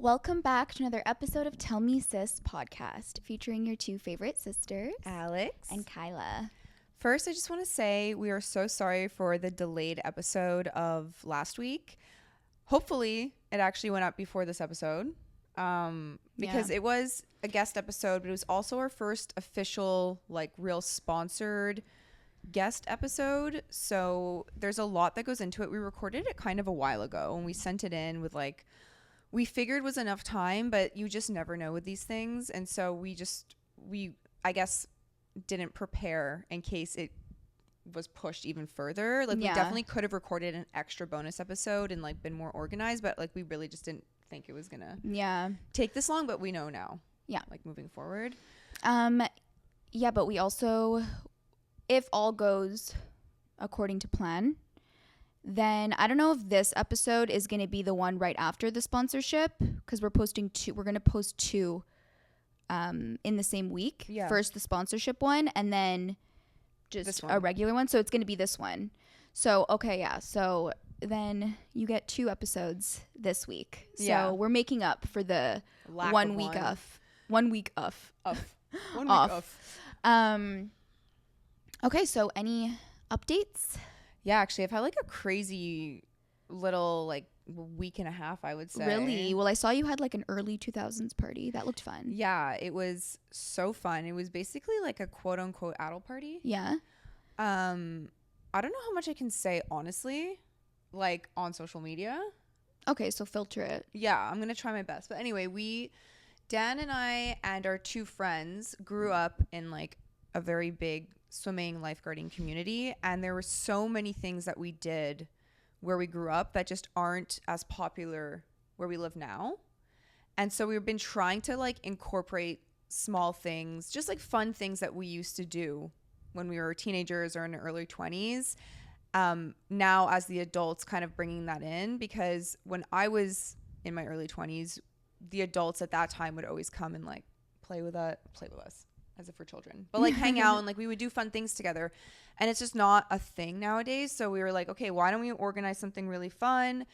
Welcome back to another episode of Tell Me Sis podcast, featuring your two favorite sisters, Alex and Kyla. First, I just want to say we are so sorry for the delayed episode of last week. Hopefully, it actually went up before this episode because it was a guest episode, but it was also our first official, like, real sponsored guest episode. So there's a lot that goes into it. We recorded it kind of a while ago, and we sent it in with, like, we figured was enough time, but you just never know with these things. And so we I guess, didn't prepare in case it was pushed even further. Like, we definitely could have recorded an extra bonus episode and, like, been more organized, but, like, we really just didn't think it was gonna take this long. But we know now, like, moving forward. But we also, if all goes according to plan, then I don't know if this episode is going to be the one right after the sponsorship, because we're going to post two in the same week. First the sponsorship one, and then just a regular one. So it's going to be this one. So so then you get two episodes this week. So we're making up for the one week off. Okay, so any updates? Yeah, actually, I've had, like, a crazy little, like, week and a half, I would say. Really? Well, I saw you had, like, an early 2000s party. That looked fun. Yeah, it was so fun. It was basically like a quote-unquote adult party. Yeah. I don't know how much I can say, honestly, like, on social media. Okay, so filter it. Yeah, I'm going to try my best. But anyway, Dan and I and our two friends grew up in, like, a very big swimming lifeguarding community, and there were so many things that we did where we grew up that just aren't as popular where we live now. And so we've been trying to, like, incorporate small things, just, like, fun things that we used to do when we were teenagers or in our early 20s. Now as the adults, kind of bringing that in, because when I was in my early 20s, the adults at that time would always come and, like, play with us as if we're children, but, like, hang out and, like, we would do fun things together, and it's just not a thing nowadays. So we were like, okay, why don't we organize something really fun,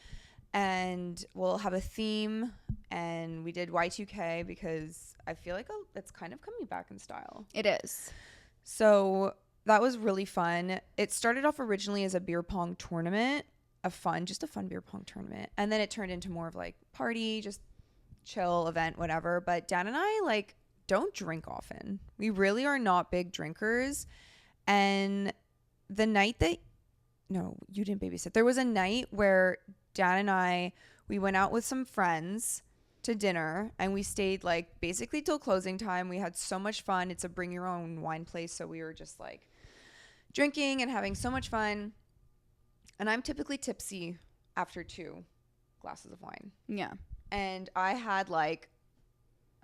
and we'll have a theme. And we did Y2K because I feel like it's kind of coming back in style. It is. So that was really fun. It started off originally as a beer pong tournament, just a fun beer pong tournament, and then it turned into more of, like, party, just chill event, whatever. But Dan and I, like, don't drink often. We really are not big drinkers. And the night you didn't babysit. There was a night where Dan and we went out with some friends to dinner, and we stayed, like, basically till closing time. We had so much fun. It's a bring your own wine place. So we were just, like, drinking and having so much fun. And I'm typically tipsy after 2 glasses of wine. Yeah. And I had, like,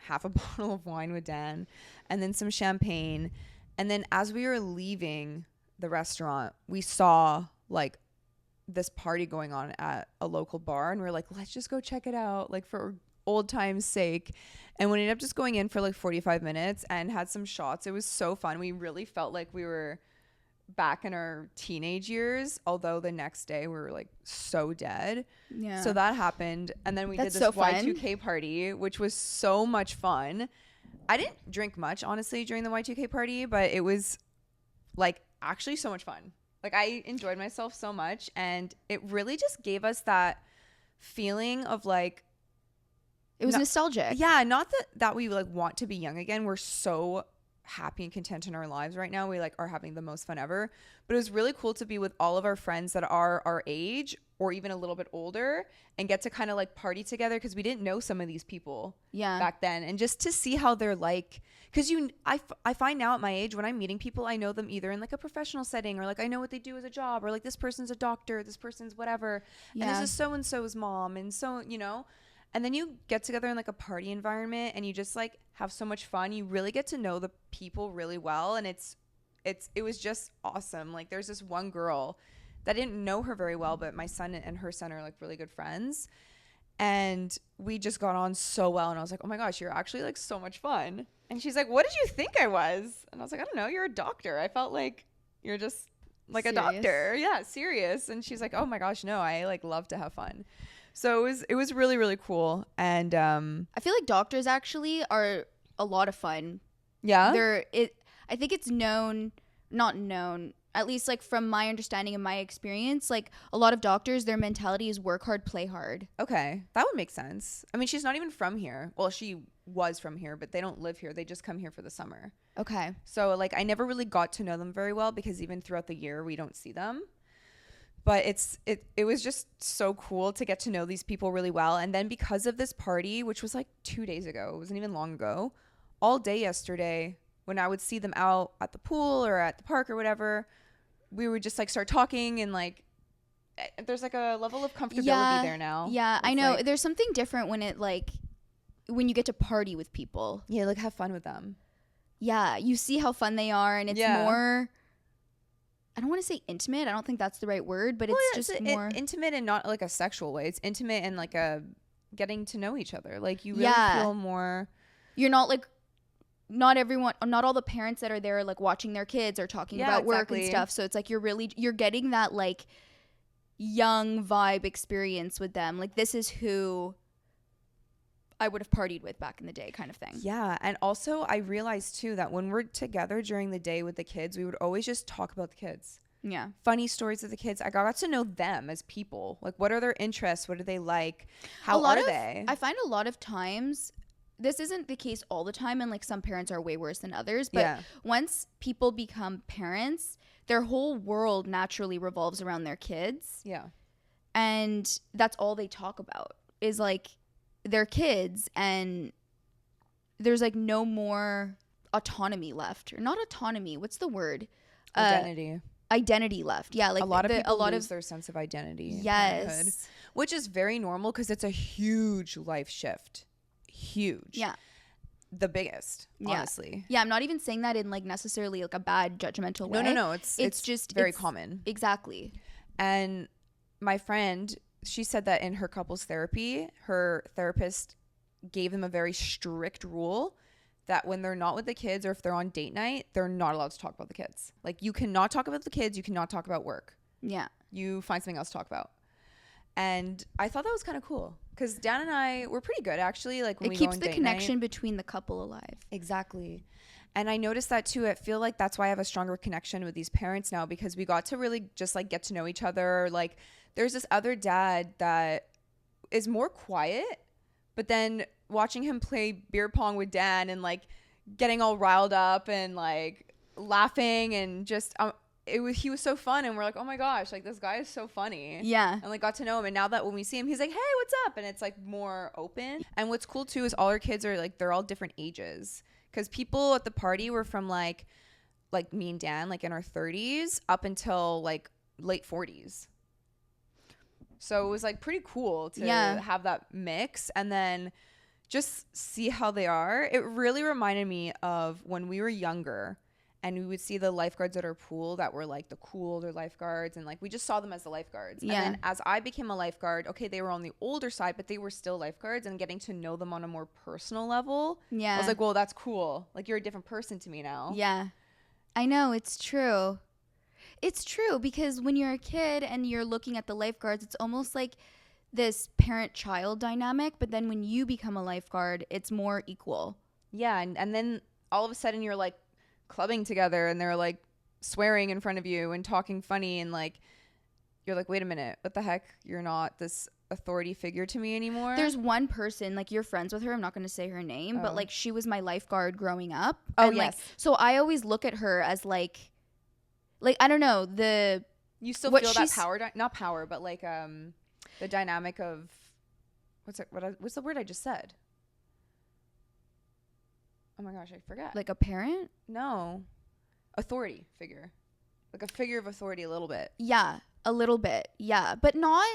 half a bottle of wine with Dan, and then some champagne. And then as we were leaving the restaurant, we saw, like, this party going on at a local bar, and we were like, let's just go check it out, like, for old time's sake. And we ended up just going in for, like, 45 minutes and had some shots. It was so fun. We really felt like we were back in our teenage years, although the next day we were, like, so dead. Yeah. So that happened, and then we did this Y2K party, which was so much fun. I didn't drink much, honestly, during the Y2K party, but it was, like, actually so much fun. Like, I enjoyed myself so much, and it really just gave us that feeling of, like, it was nostalgic. Yeah, not that we, like, want to be young again. We're so happy and content in our lives right now. We, like, are having the most fun ever. But it was really cool to be with all of our friends that are our age or even a little bit older and get to kind of, like, party together, because we didn't know some of these people back then, and just to see how they're like, because I find now at my age, when I'm meeting people, I know them either in, like, a professional setting, or, like, I know what they do as a job, or, like, this person's a doctor, this person's whatever, and this is so and so's mom, and so, you know. And then you get together in, like, a party environment, and you just, like, have so much fun. You really get to know the people really well, and it was just awesome. Like, there's this one girl that I didn't know her very well, but my son and her son are, like, really good friends, and we just got on so well. And I was like, oh my gosh, you're actually, like, so much fun. And she's like, what did you think I was? And I was like, I don't know, you're a doctor. I felt like you're just, like, serious? A doctor. Yeah, serious. And she's like, oh my gosh, no, I, like, love to have fun. So it was really, really cool. And I feel like doctors actually are a lot of fun. yeah. I think it's not known, at least like from my understanding and my experience, like a lot of doctors, their mentality is work hard, play hard. Okay, that would make sense. I mean, she's not even from here. Well, she was from here, but they don't live here. They just come here for the summer. Okay. So like I never really got to know them very well because even throughout the year we don't see them. But it was just so cool to get to know these people really well. And then because of this party, which was like 2 days ago, it wasn't even long ago, all day yesterday when I would see them out at the pool or at the park or whatever, we would just like start talking and like there's like a level of comfortability there now. Yeah, It's I know. like, There's something different when when you get to party with people. yeah, like have fun with them. Yeah, you see how fun they are, and it's more, I don't want to say intimate. I don't think that's the right word, but it's just more intimate and not like a sexual way. It's intimate and like a getting to know each other. Like you really feel more. You're not like, not all the parents that are there like watching their kids or talking about work and stuff. So it's like you're getting that like young vibe experience with them. Like this is who I would have partied with back in the day, kind of thing. Yeah. And also I realized too that when we're together during the day with the kids, we would always just talk about the kids. Yeah. Funny stories of the kids. I got to know them as people. Like what are their interests? What do they like? How are they? I find a lot of times, this isn't the case all the time, and like some parents are way worse than others, but once people become parents, their whole world naturally revolves around their kids. Yeah. And that's all they talk about is like their kids, and there's like no more autonomy left. Or not autonomy, what's the word? Identity left. Yeah, like a lot of people lose their sense of identity. Yes. Which is very normal because it's a huge life shift. Huge. Yeah. The biggest, honestly. Yeah, I'm not even saying that in like necessarily like a bad judgmental way. No. It's just very common. Exactly. And my friend, she said that in her couples therapy, her therapist gave them a very strict rule that when they're not with the kids or if they're on date night, they're not allowed to talk about the kids. Like you cannot talk about the kids. You cannot talk about work. Yeah. You find something else to talk about. And I thought that was kind of cool because Dan and I were pretty good actually. Like when we go on date night, it keeps the connection between the couple alive. Exactly. And I noticed that too. I feel like that's why I have a stronger connection with these parents now because we got to really just like get to know each other. Like there's this other dad that is more quiet, but then watching him play beer pong with Dan and like getting all riled up and like laughing and just he was so fun, and we're like, oh my gosh, like this guy is so funny. Yeah. And like got to know him, and now that when we see him, he's like, hey, what's up? And it's like more open. And what's cool too is all our kids are like, they're all different ages, because people at the party were from like me and Dan, like in our 30s up until like late 40s. So it was like pretty cool to have that mix and then just see how they are. It really reminded me of when we were younger and we would see the lifeguards at our pool that were like the cool older lifeguards, and like we just saw them as the lifeguards. Yeah. And then as I became a lifeguard, okay, they were on the older side, but they were still lifeguards, and getting to know them on a more personal level. Yeah. I was like, well, that's cool. Like you're a different person to me now. Yeah. I know, it's true. It's true, because when you're a kid and you're looking at the lifeguards, it's almost like this parent-child dynamic, but then when you become a lifeguard, it's more equal. Yeah, and then all of a sudden you're like clubbing together and they're like swearing in front of you and talking funny, and like you're like, wait a minute, what the heck? You're not this authority figure to me anymore. There's one person, like you're friends with her, I'm not going to say her name, but like she was my lifeguard growing up. Oh, and yes. Like, so I always look at her as like I don't know, you still feel that power, not power, but like the dynamic of what's the word I just said? Oh my gosh, I forgot. Like a parent? No. Authority figure. Like a figure of authority a little bit. Yeah, a little bit. Yeah, but not,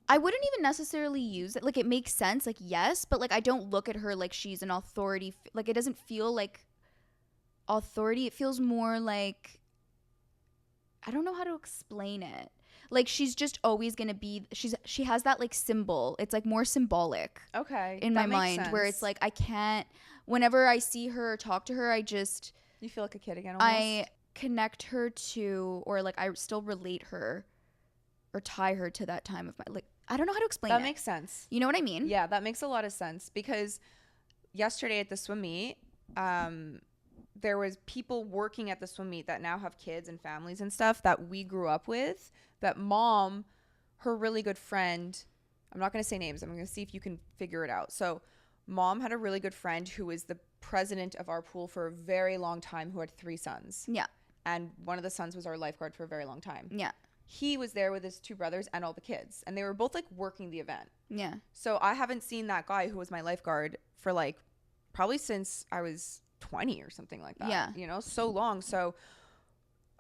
I wouldn't even necessarily use it. Like it makes sense, like yes, but like I don't look at her like she's an authority. Like it doesn't feel like authority. It feels more like, I don't know how to explain it. Like she's just always going to be, she has that like symbol. It's like more symbolic. Okay. In my mind sense. Where it's like, I can't, whenever I see her or talk to her, you feel like a kid again almost? I connect her to, or like I still relate her or tie her to that time of my, like I don't know how to explain That it. makes sense. You know what I mean? Yeah, that makes a lot of sense because yesterday at the swim meet, there was people working at the swim meet that now have kids and families and stuff that we grew up with, that mom, her really good friend, I'm not going to say names. I'm going to see if you can figure it out. So mom had a really good friend who was the president of our pool for a very long time, who had 3 sons. Yeah. And one of the sons was our lifeguard for a very long time. Yeah. He was there with his 2 brothers and all the kids. And they were both like working the event. Yeah. So I haven't seen that guy who was my lifeguard for like probably since I was 20 or something like that. Yeah. You know, so long. So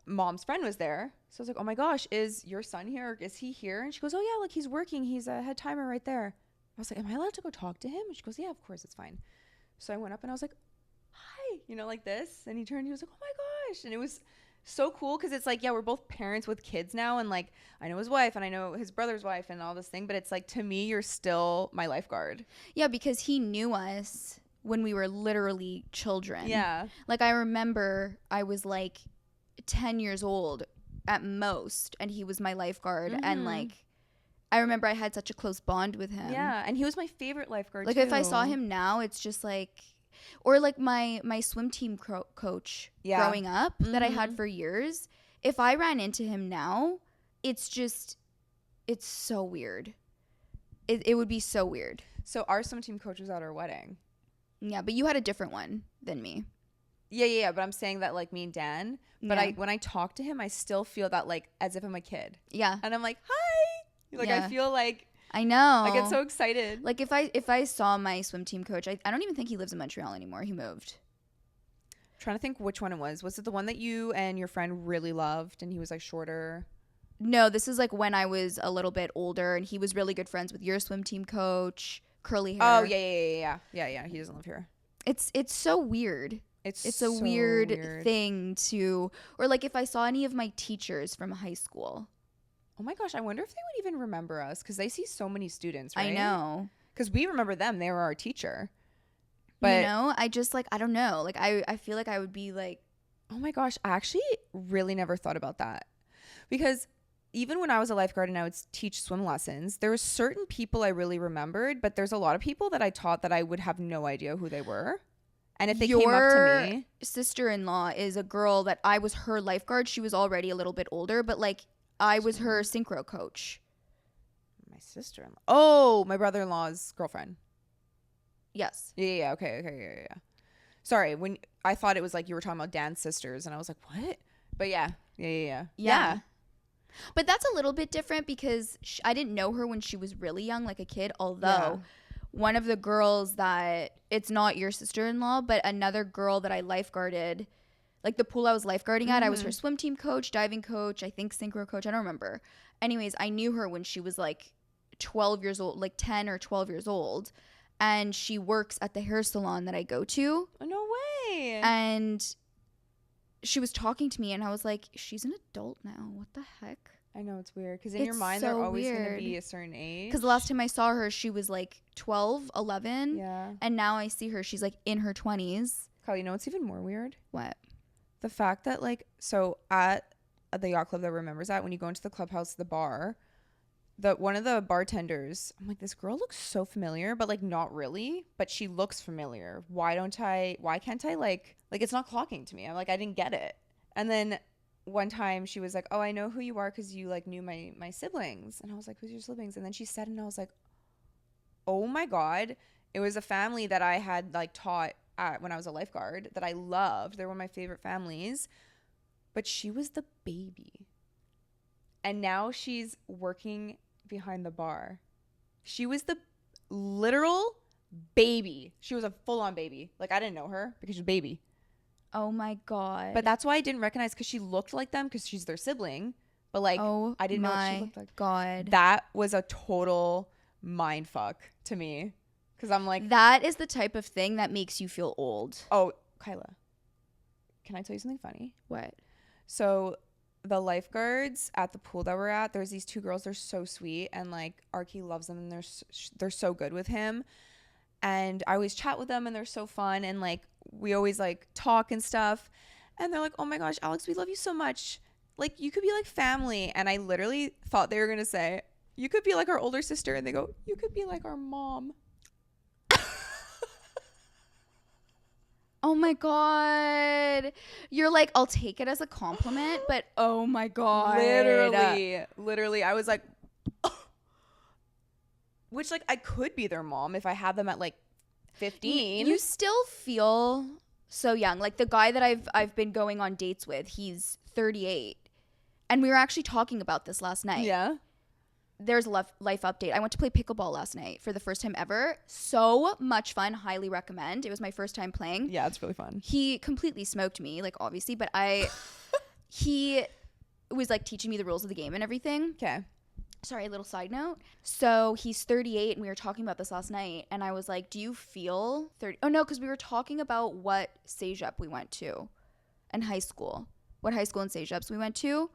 mom's friend was there. So I was like, oh my gosh, is your son here? Is he here? And she goes, oh yeah, like he's working. He's a head timer right there. I was like, am I allowed to go talk to him? And she goes, yeah, of course, it's fine. So I went up and I was like, hi, you know, like this. And he turned, he was like, oh my gosh. And it was so cool because it's like, yeah, we're both parents with kids now. And like, I know his wife and I know his brother's wife and all this thing. But it's like, to me, you're still my lifeguard. Yeah, because he knew us when we were literally children. Yeah. Like, I remember I was like 10 years old at most, and he was my lifeguard. Mm-hmm. And like, I remember I had such a close bond with him. Yeah. And he was my favorite lifeguard Like, too. if I saw him now, it's just like, or like my swim team coach growing up that I had for years. If I ran into him now, it's just, it's so weird. It would be so weird. So our swim team coach was at our wedding. Yeah, but you had a different one than me. Yeah. But I'm saying that like me and Dan. But Yeah. when I talk to him, I still feel that like as if I'm a kid. Yeah. And I'm like, hi. Like, Yeah. I feel like I know. I get so excited. Like, if I saw my swim team coach, I don't even think he lives in Montreal anymore. He moved. I'm trying to think which one it was. Was it the one that you and your friend really loved and he was like shorter? No, this is like when I was a little bit older, and he was really good friends with your swim team coach, curly hair. Oh, yeah. He doesn't live here. It's so weird. It's a so weird thing to, or like if I saw any of my teachers from high school. Oh my gosh, I wonder if they would even remember us because they see so many students, right? I know. Because we remember them. They were our teacher. But you know, I just like, I don't know. Like, I feel like I would be like, oh my gosh, I actually really never thought about that. Because even when I was a lifeguard and I would teach swim lessons, there were certain people I really remembered, but there's a lot of people that I taught that I would have no idea who they were. And if they came up to me. Sister-in-law is a girl that I was her lifeguard. She was already a little bit older, but like I was her synchro coach. My sister-in-law. Oh, my brother-in-law's girlfriend. Yes. Yeah. Okay. Yeah. Sorry, when I thought it was like you were talking about Dan's sisters, and I was like, what? But yeah. But that's a little bit different because I didn't know her when she was really young, like a kid. Although one of the girls that, it's not your sister-in-law, but another girl that I lifeguarded, like the pool I was lifeguarding at, I was her swim team coach, diving coach, I think synchro coach. I don't remember. Anyways, I knew her when she was like 12 years old, like 10 or 12 years old. And she works at the hair salon that I go to. Oh, no way. And she was talking to me and I was like, she's an adult now. What the heck? I know, it's weird because in your mind they're always going to be a certain age. Because the last time I saw her, she was like 12, 11. Yeah. And now I see her, she's like in her 20s. Kyla, you know what's even more weird? What? The fact that like, so at the yacht club that remembers that, when you go into the clubhouse, the bar, one of the bartenders, I'm like, this girl looks so familiar, but like not really, but she looks familiar. Why can't I like it's not clocking to me. I'm like, I didn't get it. And then one time she was like, oh, I know who you are because you like knew my siblings. And I was like, who's your siblings? And then she said, and I was like, oh my God, it was a family that I had like taught at when I was a lifeguard that I loved. They were my favorite families, but she was the baby. And now she's working behind the bar. She was the literal baby. She was a full-on baby. Like, I didn't know her because she was a baby. Oh my God. But that's why I didn't recognize, because she looked like them because she's their sibling. But like, I didn't know what she looked like. God. That was a total mind fuck to me. Because I'm like, that is the type of thing that makes you feel old. Oh, Kyla, can I tell you something funny? What? So the lifeguards at the pool that we're at, there's these 2 girls. They're so sweet, and like Arky loves them, and they're so good with him. And I always chat with them, and they're so fun, and like we always like talk and stuff. And they're like, oh my gosh, Alex, we love you so much. Like, you could be like family. And I literally thought they were gonna say, you could be like our older sister. And they go, you could be like our mom. Oh my God. You're like, I'll take it as a compliment, but oh my God. Literally. I was like, which like I could be their mom if I had them at like 15. You still feel so young. Like the guy that I've been going on dates with, he's 38. And we were actually talking about this last night. Yeah. There's a life update. I went to play pickleball last night for the first time ever. So much fun. Highly recommend. It was my first time playing. Yeah, it's really fun. He completely smoked me, like obviously, but he was like teaching me the rules of the game and everything. Okay. Sorry, a little side note. So he's 38 and we were talking about this last night and I was like, do you feel 30? Oh no, because we were talking about what cégep we went to in high school. What high school and cégeps we went to.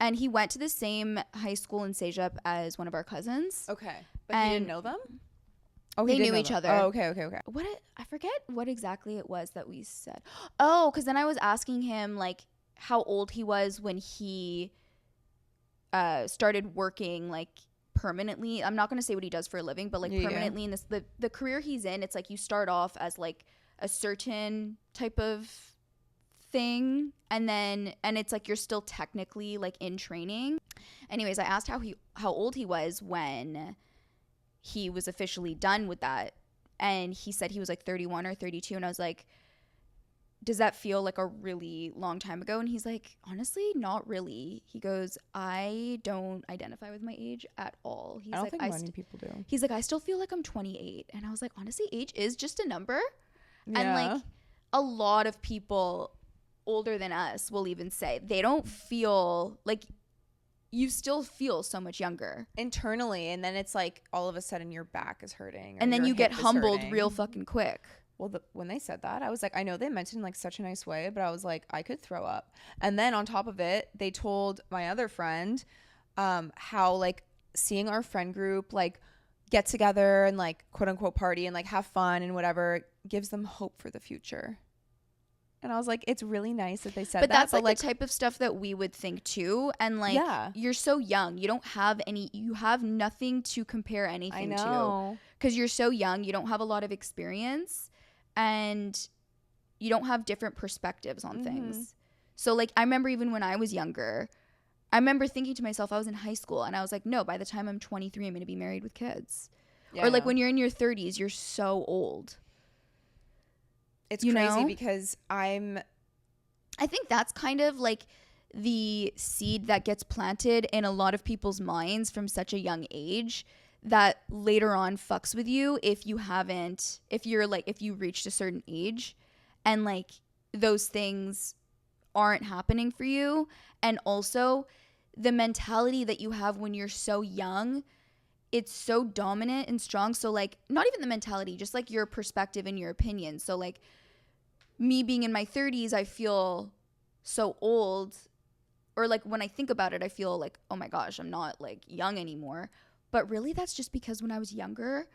And he went to the same high school in cégep as one of our cousins. Okay. But he didn't know them? Oh, they knew each other. Oh, okay. I forget what exactly it was that we said. Oh, because then I was asking him like how old he was when he started working like permanently. I'm not going to say what he does for a living, but like permanently in this the career he's in, it's like you start off as like a certain type of thing and it's like you're still technically like in training. Anyways, I asked how old he was when he was officially done with that, and he said he was like 31 or 32, and I was like, does that feel like a really long time ago? And he's like, honestly, not really. He goes, I don't identify with my age at all. He's I don't like, think many people do. He's like, I still feel like I'm 28. And I was like, honestly, age is just a number. Yeah. And like a lot of people older than us will even say they don't feel like, you still feel so much younger internally, and then it's like all of a sudden your back is hurting and then you get humbled real fucking quick. Well, when they said that, I was like, I know they meant it in like such a nice way, but I was like, I could throw up. And then on top of it, they told my other friend how like seeing our friend group like get together and like quote unquote party and like have fun and whatever gives them hope for the future. And I was like, it's really nice that they said that. But that's like the type of stuff that we would think too. And like, you're so young. You don't have you have nothing to compare anything to. Because you're so young. You don't have a lot of experience. And you don't have different perspectives on things. So like, I remember even when I was younger, I remember thinking to myself, I was in high school. And I was like, no, by the time I'm 23, I'm going to be married with kids. Yeah, or like when you're in your 30s, you're so old. It's crazy because I think that's kind of like the seed that gets planted in a lot of people's minds from such a young age that later on fucks with you if you reached a certain age and like those things aren't happening for you. And also the mentality that you have when you're so young, it's so dominant and strong. So like, not even the mentality, just like your perspective and your opinion. So like, me being in my 30s, I feel so old, or like when I think about it, I feel like, oh my gosh, I'm not like young anymore. But really, that's just because when I was younger,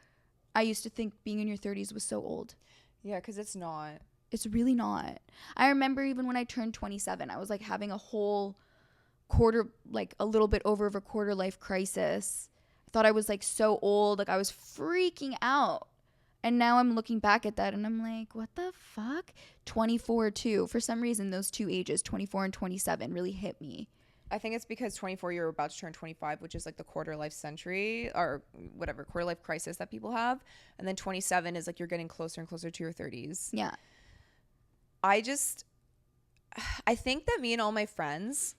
I used to think being in your 30s was so old. Yeah, because it's not. It's really not. I remember even when I turned 27, I was like having a whole quarter, like a little bit over of a quarter life crisis. I thought I was like so old, like I was freaking out. And now I'm looking back at that and I'm like, what the fuck? 24 too. For some reason, those two ages, 24 and 27, really hit me. I think it's because 24, you're about to turn 25, which is like the quarter life century or whatever, quarter life crisis that people have. And then 27 is like you're getting closer and closer to your 30s. Yeah. I think that me and all my friends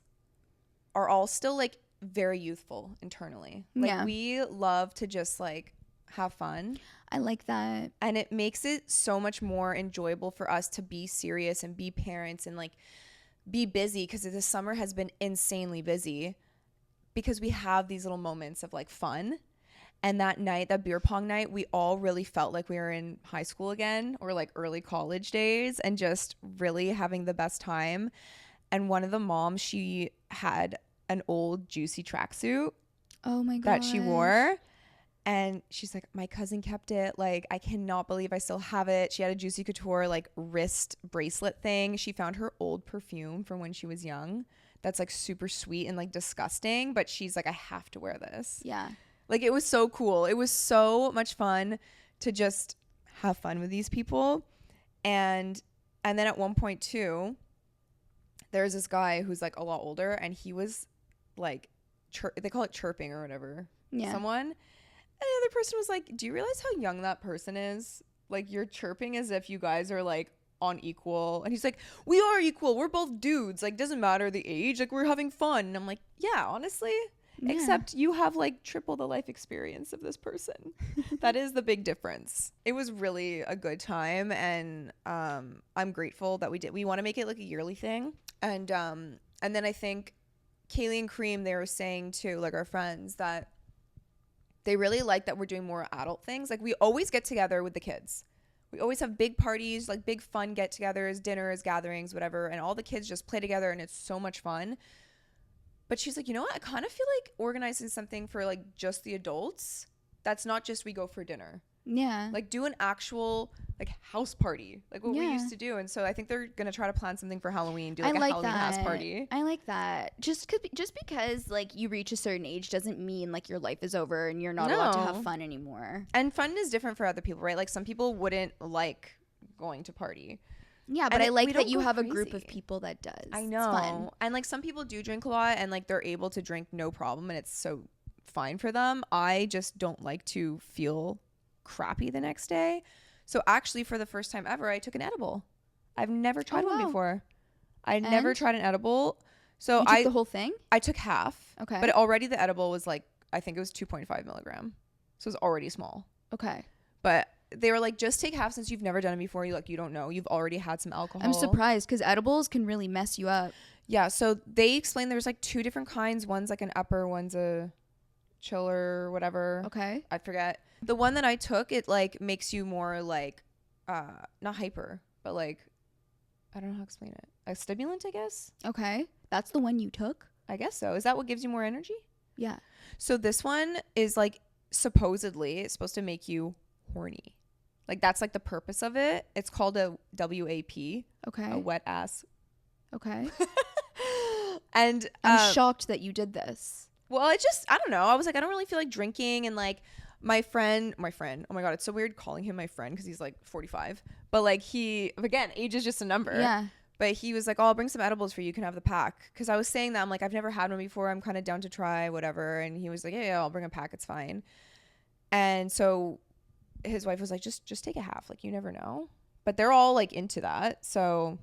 are all still like very youthful internally. Like we love to just like have fun. I like that. And it makes it so much more enjoyable for us to be serious and be parents and like be busy, because the summer has been insanely busy because we have these little moments of like fun. And that night, that beer pong night, we all really felt like we were in high school again, or like early college days, and just really having the best time. And one of the moms, she had an old Juicy tracksuit. Oh my god. That she wore. And she's like, my cousin kept it. Like, I cannot believe I still have it. She had a Juicy Couture, like, wrist bracelet thing. She found her old perfume from when she was young. That's, like, super sweet and, like, disgusting. But she's like, I have to wear this. Yeah. Like, it was so cool. It was so much fun to just have fun with these people. And then at one point too, there's this guy who's like a lot older, and he was like, they call it chirping or whatever. Yeah. Someone. And the other person was like, do you realize how young that person is? Like, you're chirping as if you guys are like on equal. And he's like, we are equal. We're both dudes. Like, doesn't matter the age. Like, we're having fun. And I'm like, yeah, honestly. Yeah. Except you have like triple the life experience of this person. That is the big difference. It was really a good time, and I'm grateful that we want to make it like a yearly thing. And then I think Kaylee and Kareem, they were saying too, like, our friends, that they really like that we're doing more adult things. Like, we always get together with the kids. We always have big parties, like big fun get-togethers, dinners, gatherings, whatever, and all the kids just play together, and it's so much fun. But she's like, you know what? I kind of feel like organizing something for like just the adults. That's not just we go for dinner. Yeah. Like, do an actual like house party, like what we used to do. And so I think they're gonna try to plan something for Halloween. Do like a Halloween house party. I like that. Just because like you reach a certain age doesn't mean like your life is over and you're not allowed to have fun anymore. And fun is different for other people, right? Like, some people wouldn't like going to party. Yeah, but I like that you have a group of people that does. I know. It's fun. And like, some people do drink a lot and like they're able to drink no problem, and it's so fine for them. I just don't like to feel crappy the next day. So actually, for the first time ever, I took an edible. I've never tried one before. I never tried an edible. So you took the whole thing? I took half. Okay. But already the edible was like, I think it was 2.5 milligram. So it was already small. Okay. But they were like, just take half since you've never done it before. You don't know. You've already had some alcohol. I'm surprised because edibles can really mess you up. Yeah. So they explained there's like 2 different kinds. One's like an upper, one's a chiller, whatever. Okay. I forget. The one that I took, it like makes you more like, not hyper, but like, I don't know how to explain it. A stimulant, I guess. Okay. That's the one you took? I guess so. Is that what gives you more energy? Yeah. So this one is like, supposedly it's supposed to make you horny. Like, that's like the purpose of it. It's called a WAP. Okay. A wet ass. Okay. And I'm shocked that you did this. Well, I don't know. I was like, I don't really feel like drinking. And like, my friend, oh my God, it's so weird calling him my friend because he's like 45. But like, again, age is just a number. Yeah. But he was like, oh, I'll bring some edibles for you. You can have the pack. Because I was saying that, I'm like, I've never had one before. I'm kind of down to try whatever. And he was like, yeah, I'll bring a pack. It's fine. And so his wife was like, just take a half. Like, you never know. But they're all like into that. So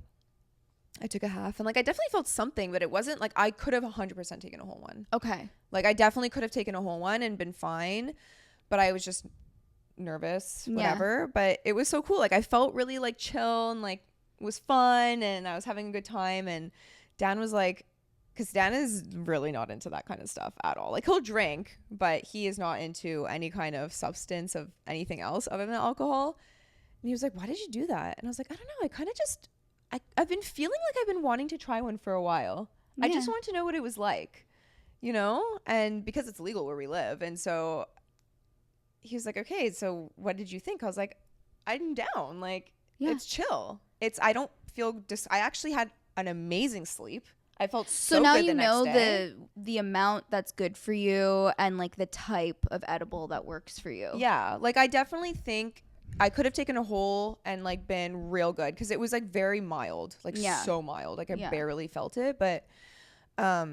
I took a half. And like, I definitely felt something, but it wasn't like I could have 100% taken a whole one. Okay. Like, I definitely could have taken a whole one and been fine. But I was just nervous, whatever. Yeah. But it was so cool. Like, I felt really like chill and like it was fun, and I was having a good time. And Dan was like, because Dan is really not into that kind of stuff at all. Like, he'll drink, but he is not into any kind of substance of anything else other than alcohol. And he was like, why did you do that? And I was like, I don't know. I kind of just, I've been feeling like I've been wanting to try one for a while. Yeah. I just wanted to know what it was like, you know? And because it's legal where we live. And so he was like, okay, so what did you think? I was like, I'm down. Like, it's chill. I don't feel I actually had an amazing sleep. I felt so now good you the next know day. the amount that's good for you and like the type of edible that works for you. Yeah, like, I definitely think I could have taken a whole and like been real good because it was like very mild, like so mild. Like, I barely felt it, but I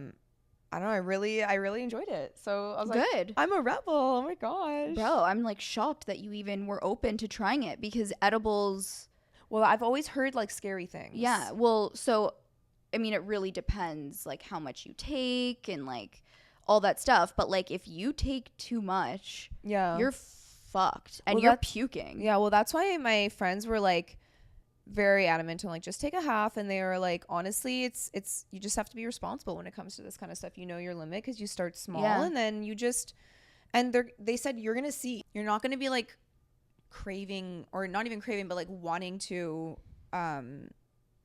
don't know. I really enjoyed it. So I was like, I'm a rebel. Oh my gosh, bro! I'm like shocked that you even were open to trying it because edibles. Well, I've always heard like scary things. Yeah. Well, so I mean, it really depends like how much you take and like all that stuff. But like, if you take too much, you're fucked and you're puking. Yeah. Well, that's why my friends were like very adamant on like, just take a half. And they were like, honestly, it's you just have to be responsible when it comes to this kind of stuff. You know your limit because you start small and then you just, and they said, you're going to see, you're not going to be like craving, or not even craving, but like wanting to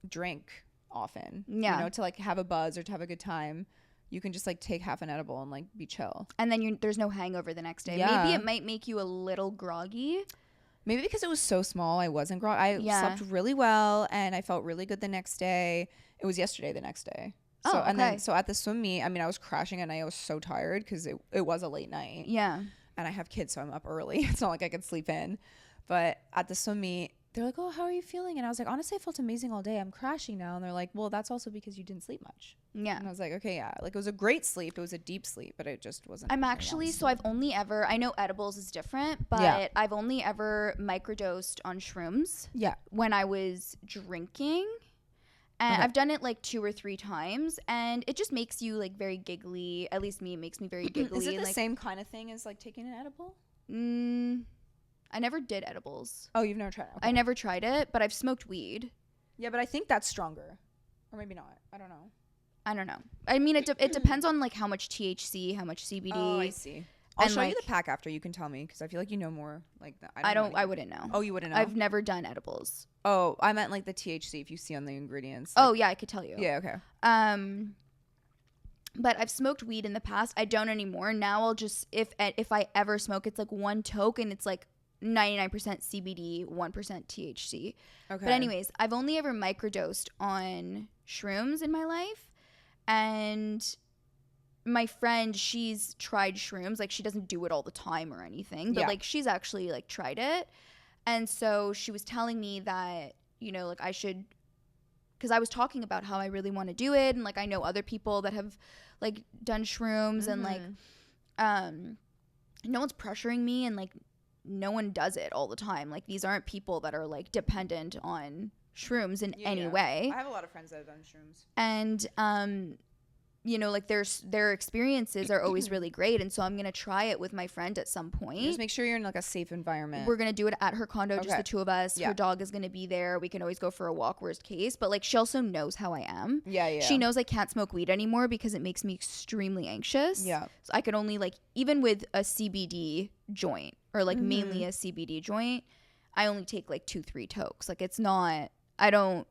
drink often, you know, to like have a buzz or to have a good time. You can just like take half an edible and like be chill, and then there's no hangover the next day. Maybe it might make you a little groggy, maybe because it was so small. I wasn't groggy. I slept really well and I felt really good the next day. It was yesterday the next day. So, Oh, and then, okay. so at the swim meet, I mean, I was crashing at night. I was so tired because it was a late night. Yeah. And I have kids, so I'm up early. It's not like I could sleep in. But at the swim meet, they're like, oh, how are you feeling? And I was like, honestly, I felt amazing all day. I'm crashing now. And they're like, well, that's also because you didn't sleep much. Yeah. And I was like, okay, yeah. Like, it was a great sleep. It was a deep sleep, but it just wasn't. I'm actually, so I've only ever, I know edibles is different, but Yeah. I've only ever microdosed on shrooms Yeah. when I was drinking. And Okay. I've done it like 2 or 3 times, and it just makes you like very giggly. At least me, it makes me very giggly. Is it the like, same kind of thing as like taking an edible? I never did edibles. Oh, you've never tried it? Okay. I never tried it, but I've smoked weed. Yeah, but I think that's stronger. Or maybe not. I don't know. I don't know. I mean, it depends on like how much THC, how much CBD. Oh, I see. I'll show you like, the pack after. You can tell me because I feel like you know more. Like I wouldn't know. Oh, you wouldn't know. I've never done edibles. Oh, I meant like the THC. If you see on the ingredients. Oh yeah, I could tell you. Yeah. Okay. But I've smoked weed in the past. I don't anymore. Now I'll just if I ever smoke, it's like one toke and it's like 99% CBD, 1% THC. Okay. But anyways, I've only ever microdosed on shrooms in my life, and my friend, she's tried shrooms. Like, she doesn't do it all the time or anything, but like she's actually like tried it. And so she was telling me that, you know, like I should, because I was talking about how I really want to do it, and like I know other people that have like done shrooms, and like no one's pressuring me, and like no one does it all the time. Like, these aren't people that are like dependent on shrooms in any way. I have a lot of friends that have done shrooms. And you know, like their experiences are always really great, and so I'm gonna try it with my friend at some point. Just make sure you're in like a safe environment. We're gonna do it at her condo, just Okay. the 2 of us. Yeah. Her dog is gonna be there. We can always go for a walk, worst case. But like, she also knows how I am. Yeah. She knows I can't smoke weed anymore because it makes me extremely anxious. Yeah. So I could only, like, even with a CBD joint, or like mainly a CBD joint, I only take like 2-3 tokes. Like, it's not, I don't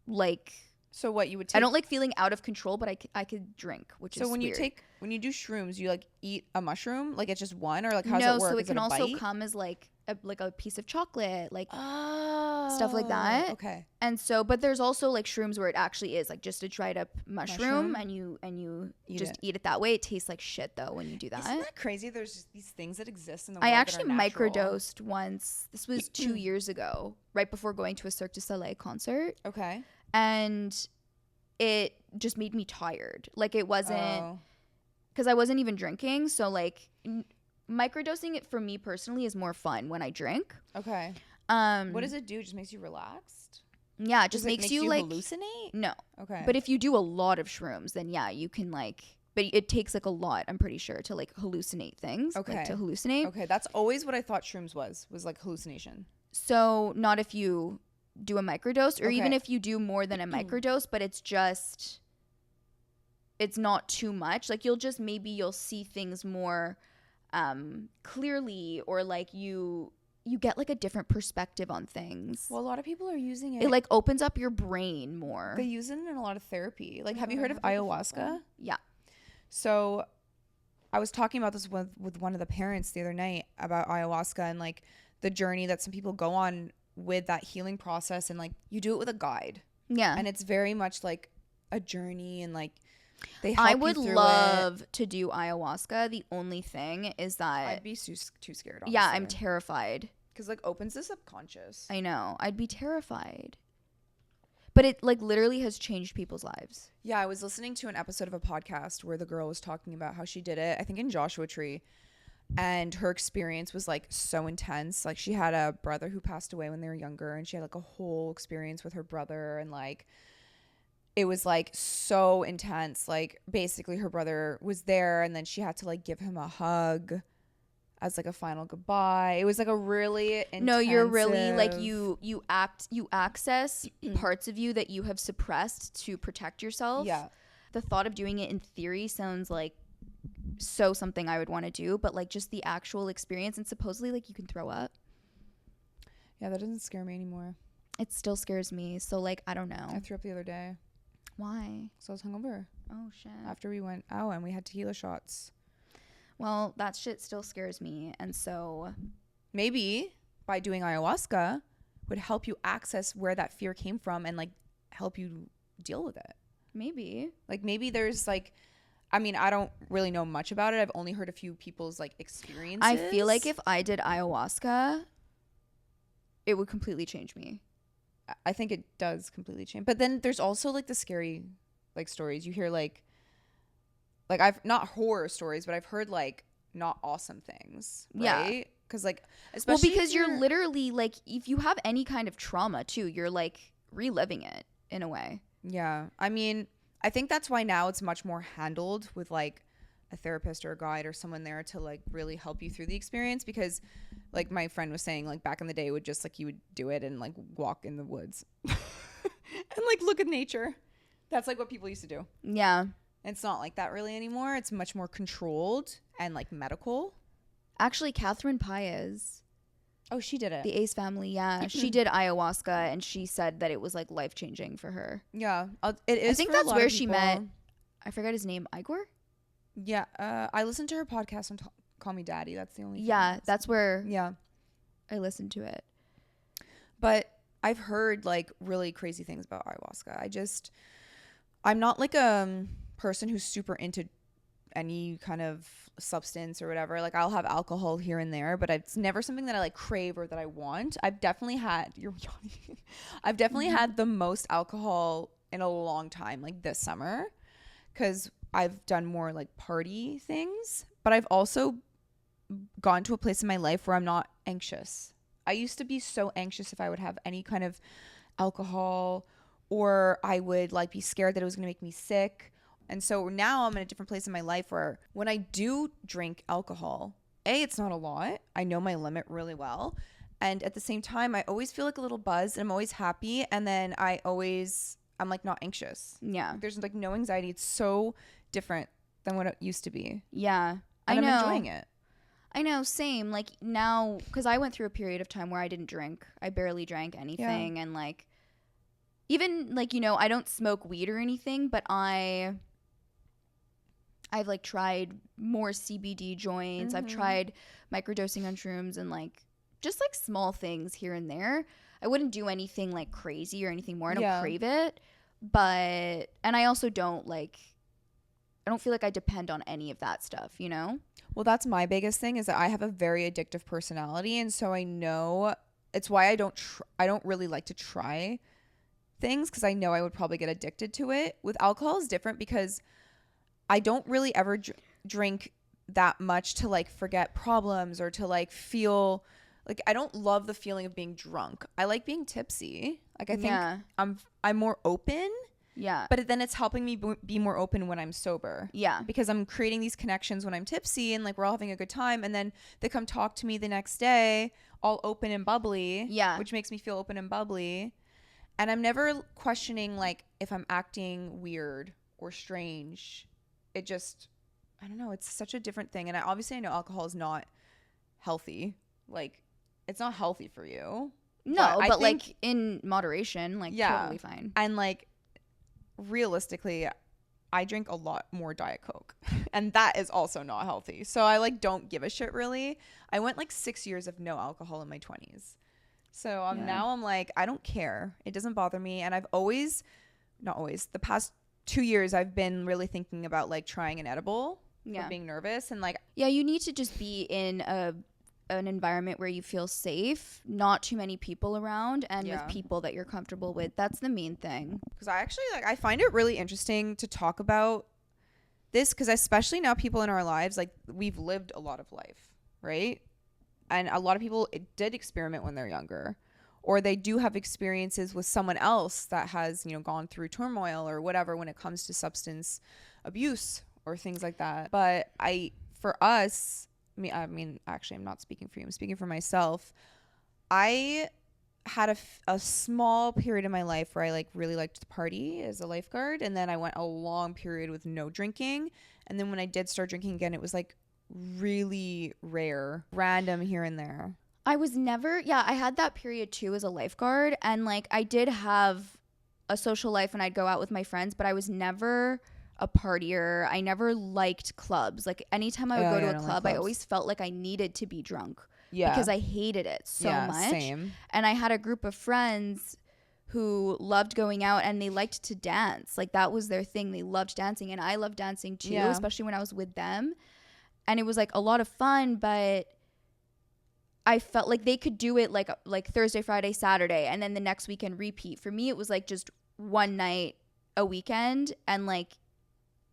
like, So what you would take? I don't like feeling out of control, but I could drink, which is So when weird. when you do shrooms, you like eat a mushroom? Like, it's just one, or like how no, does it work? so Is it can a also bite? come as like a piece of chocolate, like stuff like that. Okay. And so, but there's also like shrooms where it actually is like just a dried up mushroom, Mushroom? and you Eat just it. eat it that way. It tastes like shit though when you do that. Isn't that crazy? There's just these things that exist in the I world. actually that are natural. microdosed once. This was 2 years ago, right before going to a Cirque du Soleil concert, Okay. and it just made me tired. Like, it wasn't, Oh. because I wasn't even drinking. So like, microdosing it for me personally is more fun when I drink. Okay. What does it do? It just makes you relaxed? Yeah, it Does just it makes make you like hallucinate? no. Okay. But if you do a lot of shrooms, then yeah, you can like, but it takes like a lot, I'm pretty sure, to like hallucinate things. Okay. Like, to hallucinate. Okay, that's always what I thought shrooms was like hallucination. So not if you do a microdose, or even Okay. if you do more than a microdose, but it's just, it's not too much. Like, you'll see things more clearly, or like you get like a different perspective on things. Well, a lot of people are using it. It like opens up your brain more. They use it in a lot of therapy. Like, have you heard of ayahuasca? Yeah. So I was talking about this with one of the parents the other night about ayahuasca and like the journey that some people go on with that healing process, and like you do it with a guide. Yeah. And it's very much like a journey, and like they help I you would through love to do ayahuasca. The only thing is that I'd be too scared. yeah, I'm terrified. because like opens the subconscious. I know. I'd be terrified. But it like literally has changed people's lives. Yeah, I was listening to an episode of a podcast where the girl was talking about how she did it, I think in Joshua Tree, and her experience was like so intense. Like, she had a brother who passed away when they were younger, and she had like a whole experience with her brother, and like it was like so intense. Like, basically her brother was there, and then she had to like give him a hug as like a final goodbye. It was like a really intensive... No, you're really like you access parts of you that you have suppressed to protect yourself. Yeah. The thought of doing it in theory sounds like so something I would want to do, but like just the actual experience, and supposedly like you can throw up. Yeah, that doesn't scare me anymore. It still scares me. So like, I don't know. I threw up the other day. Why? So I was hungover Oh shit. after we went out and we had tequila shots. Well, that shit still scares me, and so Maybe by doing ayahuasca would help you access where that fear came from and like help you deal with it. Maybe. Like maybe there's like, I mean, I don't really know much about it. I've only heard a few people's like experiences. I feel like if I did ayahuasca, it would completely change me. I think it does completely change. But then there's also like the scary like stories. You hear like I've not horror stories, but I've heard like not awesome things. Right? Yeah. Because like, especially because you're literally like, if you have any kind of trauma too, you're like reliving it in a way. Yeah. I mean, I think that's why now it's much more handled with like a therapist or a guide or someone there to like really help you through the experience, because like my friend was saying, like back in the day would just like you would do it and like walk in the woods and like look at nature. That's like what people used to do. Yeah. It's not like that really anymore. It's much more controlled and like medical. Actually, Catherine Paez. Oh, she did it. The Ace family, yeah. She did ayahuasca and she said that it was like life-changing for her. Yeah. It is. I think that's where she met, I forget his name, Igor? Yeah. I listened to her podcast on Call Me Daddy. That's the only thing. Yeah, that's where I listened to it. But I've heard like really crazy things about ayahuasca. I'm not like a person who's super into any kind of substance or whatever. Like I'll have alcohol here and there, but it's never something that I like crave or that I want. I've definitely had had the most alcohol in a long time, like this summer, because I've done more like party things, but I've also gone to a place in my life where I'm not anxious. I used to be so anxious if I would have any kind of alcohol, or I would like be scared that it was going to make me sick. And so now I'm in a different place in my life where when I do drink alcohol, it's not a lot. I know my limit really well. And at the same time, I always feel like a little buzzed and I'm always happy. And then I'm like not anxious. Yeah. There's like no anxiety. It's so different than what it used to be. Yeah. And I'm enjoying it. I know, same. Like now, because I went through a period of time where I didn't drink. I barely drank anything. Yeah. And like, even like, I don't smoke weed or anything, but I've like tried more CBD joints. Mm-hmm. I've tried microdosing on shrooms and like just like small things here and there. I wouldn't do anything like crazy or anything more. I don't crave it. And I also don't feel like I depend on any of that stuff, Well, that's my biggest thing, is that I have a very addictive personality. And so I know it's why I don't really like to try things, because I know I would probably get addicted to it. With alcohol is different because I don't really ever drink that much to like forget problems or to like feel like, I don't love the feeling of being drunk. I like being tipsy. Like I think I'm more open. Yeah. But then it's helping me be more open when I'm sober. Yeah. Because I'm creating these connections when I'm tipsy and like we're all having a good time, and then they come talk to me the next day all open and bubbly. Yeah. Which makes me feel open and bubbly. And I'm never questioning like if I'm acting weird or strange. It just, I don't know, it's such a different thing. And I know alcohol is not healthy. Like, it's not healthy for you. No, but like in moderation, like totally fine. And like realistically, I drink a lot more Diet Coke, and that is also not healthy. So I like don't give a shit really. I went like 6 years of no alcohol in my 20s. So now I'm like, I don't care. It doesn't bother me. And I've the past 2 years, I've been really thinking about like trying an edible for being nervous and like. Yeah, you need to just be in an environment where you feel safe, not too many people around, and with people that you're comfortable with. That's the main thing. Because I find it really interesting to talk about this, because especially now people in our lives, like we've lived a lot of life, right? And a lot of people did experiment when they're younger, or they do have experiences with someone else that has, gone through turmoil or whatever when it comes to substance abuse or things like that. But for us, I mean, actually, I'm not speaking for you. I'm speaking for myself. I had a small period in my life where I like really liked to party as a lifeguard. And then I went a long period with no drinking. And then when I did start drinking again, it was like really rare, random here and there. I had that period too as a lifeguard. And like I did have a social life and I'd go out with my friends, but I was never a partier. I never liked clubs. Like anytime I would go to a club, I always felt like I needed to be drunk. Yeah. Because I hated it so much. Same. And I had a group of friends who loved going out and they liked to dance. Like that was their thing. They loved dancing, and I loved dancing too, especially when I was with them. And it was like a lot of fun, but I felt like they could do it like Thursday, Friday, Saturday, and then the next weekend repeat. For me, it was like just one night a weekend, and like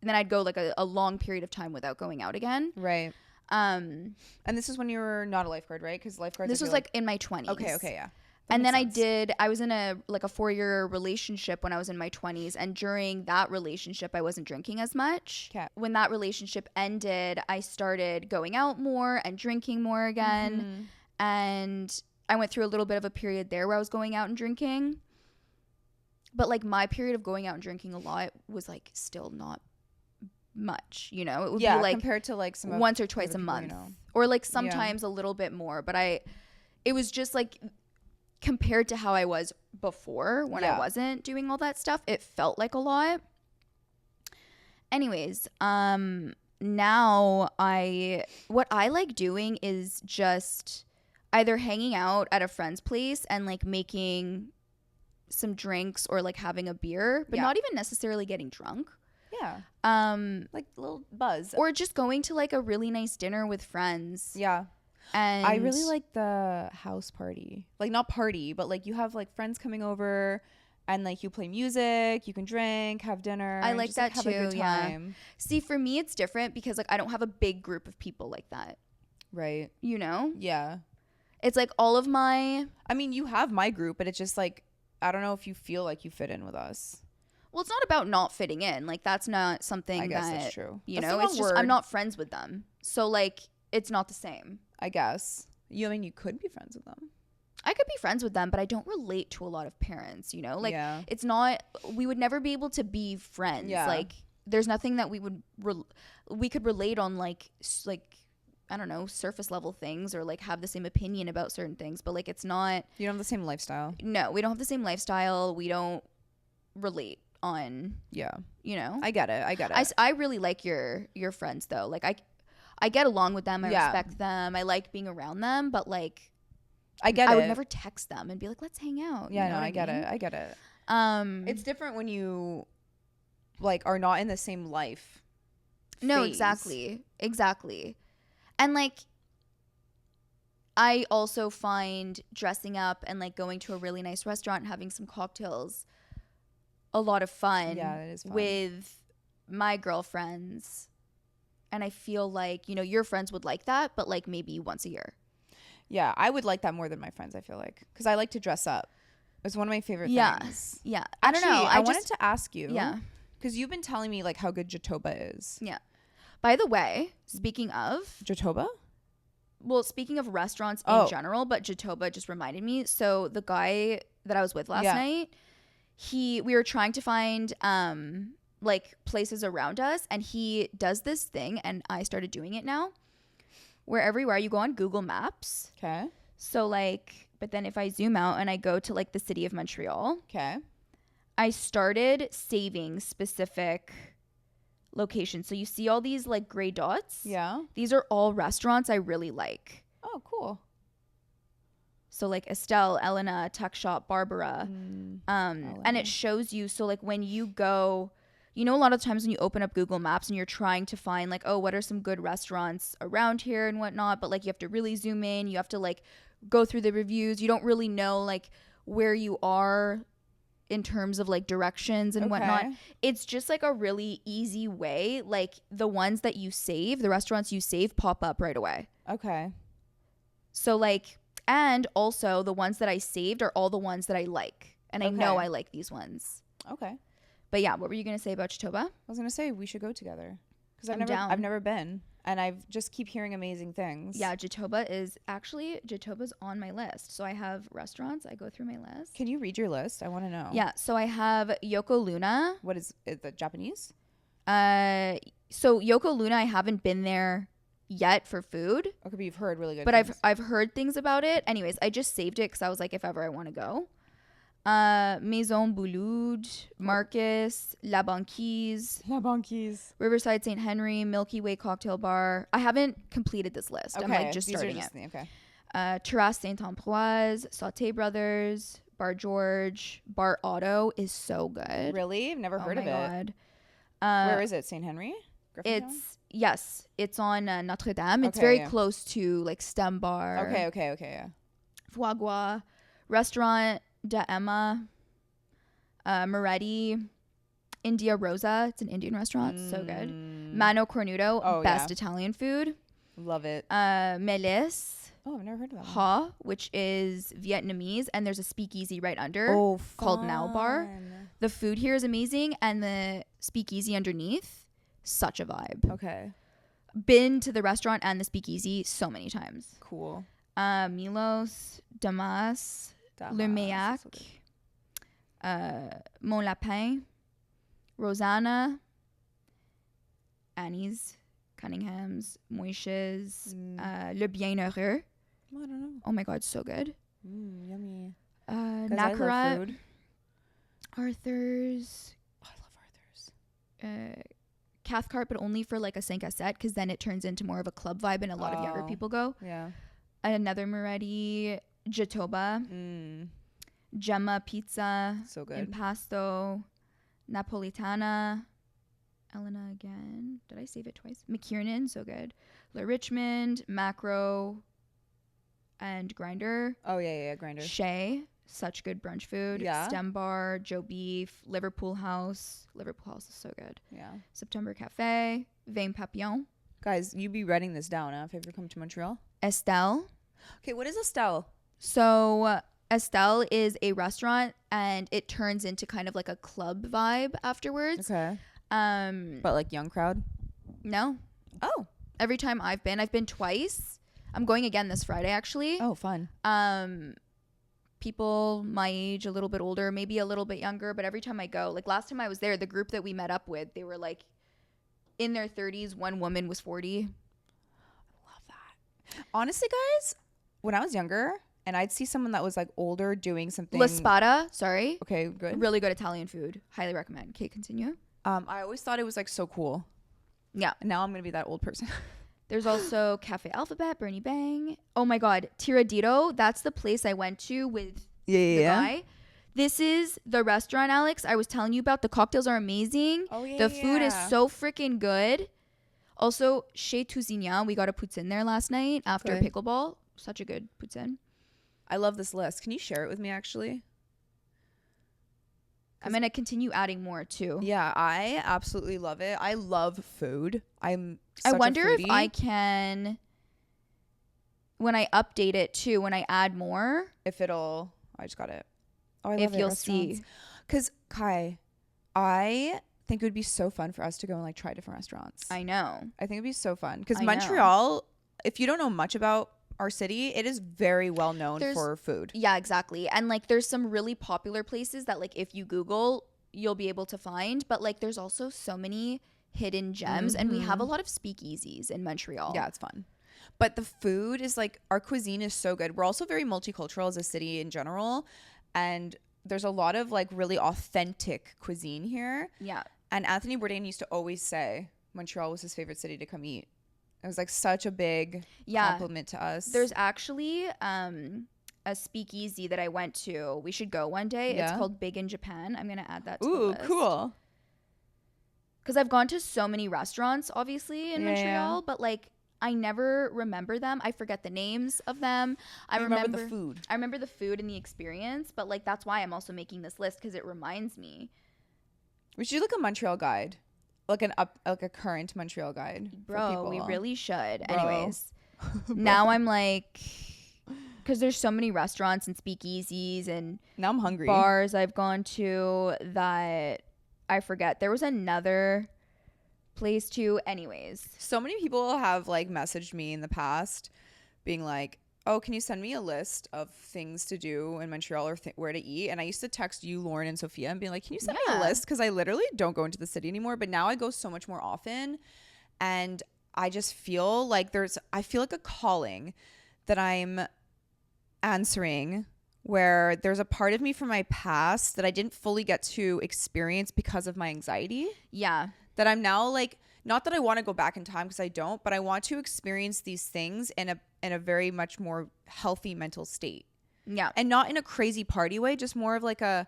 then I'd go like a long period of time without going out again. Right. And this is when you were not a lifeguard, right? Because lifeguards. This was like in my 20s. Okay, yeah. And then I was in a 4-year relationship when I was in my 20s, and during that relationship I wasn't drinking as much. Okay. When that relationship ended, I started going out more and drinking more again. And I went through a little bit of a period there where I was going out and drinking. But like my period of going out and drinking a lot was like still not much, you know. It would be like compared to like some once or twice a month, or like sometimes a little bit more, but it was just like compared to how I was before when I wasn't doing all that stuff, it felt like a lot. Anyways, now what I like doing is just either hanging out at a friend's place and like making some drinks or like having a beer, but not even necessarily getting drunk. Yeah. Like a little buzz. Or just going to like a really nice dinner with friends. Yeah. And I really like the house party. Like not party, but like you have like friends coming over and like you play music, you can drink, have dinner. I like just, that have too. A good time. Yeah. See, for me it's different because like I don't have a big group of people like that. Right. You know? Yeah. It's like all of my you have my group, but it's just like I don't know if you feel like you fit in with us. Well, it's not about not fitting in. Like that's not something I guess that's true. You know, it's just I'm not friends with them. So like it's not the same. I guess. You could be friends with them. I could be friends with them, but I don't relate to a lot of parents, you know? Like it's not we would never be able to be friends. Yeah. Like there's nothing that we could relate on like I don't know, surface level things or like have the same opinion about certain things, but like it's not. You don't have the same lifestyle. No, we don't have the same lifestyle. We don't relate on. Yeah. You know? I get it. I really like your friends though. Like I get along with them. I respect them. I like being around them, but like I would never text them and be like, let's hang out. Yeah, you know I get it. It's different when you like are not in the same life phase. No, exactly. And like I also find dressing up and like going to a really nice restaurant and having some cocktails a lot of fun. Yeah, it is fun. With my girlfriends. And I feel like, you know, your friends would like that, but like maybe once a year. Yeah, I would like that more than my friends, I feel like. Because I like to dress up. It's one of my favorite things. Yeah. I don't know. I wanted to ask you. Yeah. Because you've been telling me like how good Jatoba is. Yeah. By the way, speaking of. Jatoba? Well, speaking of restaurants in general, but Jatoba just reminded me. So the guy that I was with last night, we were trying to find like places around us, and he does this thing, and I started doing it now, where everywhere you go on Google Maps. Okay. So like, but then if I zoom out and I go to like the city of Montreal. Okay. I started saving specific locations. So you see all these like gray dots. Yeah. These are all restaurants I really like. Oh, cool. So like Estelle, Elena, Tuck Shop, Barbara. And it shows you. So like when you go, you know, a lot of times when you open up Google Maps and you're trying to find like, oh, what are some good restaurants around here and whatnot. But like you have to really zoom in. You have to like go through the reviews. You don't really know like where you are in terms of like directions and whatnot. It's just like a really easy way. Like the ones that you save, the restaurants you save pop up right away. Okay. So like, and also the ones that I saved are all the ones that I like. And I know I like these ones. Okay. But yeah, what were you going to say about Jatoba? I was going to say we should go together. Because I've never been. And I've just keep hearing amazing things. Yeah, Jatoba's on my list. So I have restaurants. I go through my list. Can you read your list? I want to know. Yeah, so I have Yoko Luna. What is it, Japanese? So Yoko Luna, I haven't been there yet for food. Okay, but you've heard really good things. But I've heard things about it. Anyways, I just saved it because I was like, if ever I want to go. Maison Bouloud, Marcus, La Banquise, Riverside St. Henry, Milky Way Cocktail Bar. I haven't completed this list. I'm like just starting it. Okay. Terrasse Saint Ambroise, Sauté Brothers, Bar George, Bar Otto is so good. Really? I've never heard of it. God. Where is it? St. Henry? Griffintown? It's on Notre Dame. It's Okay, very yeah. close to like Stem Bar. Okay, yeah. Foie Gras, Restaurant de Emma, Moretti, India Rosa. It's an Indian restaurant. So good. Mano Cornuto, best Italian food. Love it. Melis. Oh, I've never heard of that one. Ha, which is Vietnamese, and there's a speakeasy right under called Now Bar. The food here is amazing, and the speakeasy underneath, such a vibe. Okay. Been to the restaurant and the speakeasy so many times. Cool. Milos, Damas, Le Maillac, Mon Lapin, Rosanna, Annie's, Cunningham's, Moishes, Le Bienheureux. I don't know. Oh my god, so good. Yummy. Nakarat, Arthur's. Oh, I love Arthur's. Cathcart, but only for like a 5 à 7, because then it turns into more of a club vibe and a lot of younger people go. Yeah. Another Moretti, Jatoba, Gemma Pizza, so good. Impasto, Napolitana, Elena again. Did I save it twice? McKiernan, so good. Le Richmond, Macro, and Grinder. Oh yeah, Grinder. Shea, such good brunch food. Yeah. Stem Bar, Joe Beef, Liverpool House. Liverpool House is so good. Yeah. September Cafe, Vin Papillon, Guys, you be writing this down, if you ever come to Montreal. Estelle. Okay, what is Estelle? So Estelle is a restaurant, and it turns into kind of like a club vibe afterwards. Okay. But like young crowd? No. Oh. Every time I've been twice. I'm going again this Friday, actually. Oh, fun. People my age, a little bit older, maybe a little bit younger, but every time I go, like last time I was there, the group that we met up with, they were like in their 30s. One woman was 40. Love that. Honestly, guys, when I was younger and I'd see someone that was like older doing something. La Spada, sorry. Okay, good. Really good Italian food. Highly recommend. Okay, continue. I always thought it was like so cool. Yeah. And now I'm going to be that old person. There's also Cafe Alphabet, Bernie Bang. Oh my God, Tiradito. That's the place I went to with the guy. This is the restaurant, Alex, I was telling you about. The cocktails are amazing. Oh, yeah. The food is so freaking good. Also, Chez Tousignan, we got a poutine there last night after pickleball. Such a good poutine. I love this list. Can you share it with me, actually? I'm going to continue adding more, too. Yeah, I absolutely love it. I love food. I wonder if I can, when I update it, too, when I add more. If it'll, I just got it. Oh, I love if you'll see. Because, Kai, I think it would be so fun for us to go and like try different restaurants. I know. I think it'd be so fun. Because Montreal, if you don't know much about our city, it is very well known for food. Yeah, exactly. And like there's some really popular places that like if you Google, you'll be able to find. But like there's also so many hidden gems. And we have a lot of speakeasies in Montreal. Yeah, it's fun. But the food is like, our cuisine is so good. We're also very multicultural as a city in general. And there's a lot of like really authentic cuisine here. Yeah. And Anthony Bourdain used to always say Montreal was his favorite city to come eat. It was like such a big compliment to us. There's actually a speakeasy that I went to. We should go one day. Yeah. It's called Big in Japan. I'm going to add that to the list. Ooh, cool. Because I've gone to so many restaurants, obviously, in Montreal. But like I never remember them. I forget the names of them. I remember the food. I remember the food and the experience. But like that's why I'm also making this list, because it reminds me. We should do like a Montreal guide. Like a current Montreal guide. Bro, we really should. Bro. Anyways, now I'm like, because there's so many restaurants and speakeasies and now I'm hungry. Bars I've gone to that I forget. There was another place too. Anyways, so many people have like messaged me in the past being like, oh, can you send me a list of things to do in Montreal or where to eat? And I used to text you, Lauren and Sophia, and be like, can you send me a list? Because I literally don't go into the city anymore. But now I go so much more often. And I just feel like I feel like a calling that I'm answering, where there's a part of me from my past that I didn't fully get to experience because of my anxiety. Yeah. That I'm now like, not that I want to go back in time, because I don't, but I want to experience these things in a very much more healthy mental state. Yeah. And not in a crazy party way, just more of like a,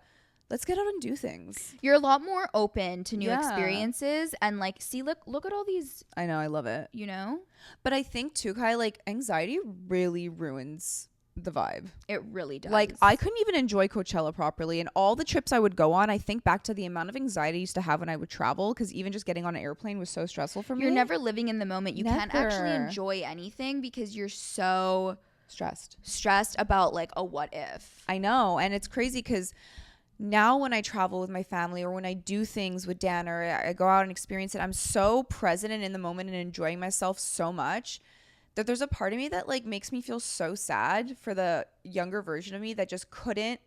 let's get out and do things. You're a lot more open to new Yeah. experiences and like, see, look at all these, I know, I love it. you know? But I think too, Kai, like anxiety really ruins the vibe. It really does. Like I couldn't even enjoy Coachella properly, and all the trips I would go on, I think back to the amount of anxiety I used to have when I would travel, because even just getting on an airplane was so stressful for me. You're never living in the moment. You can't actually Never. enjoy anything because you're so stressed about like a what if. I know. And it's crazy because now when I travel with my family, or when I do things with Dan, or I go out and experience it, I'm so present and in the moment and enjoying myself so much that there's a part of me that like makes me feel so sad for the younger version of me that just couldn't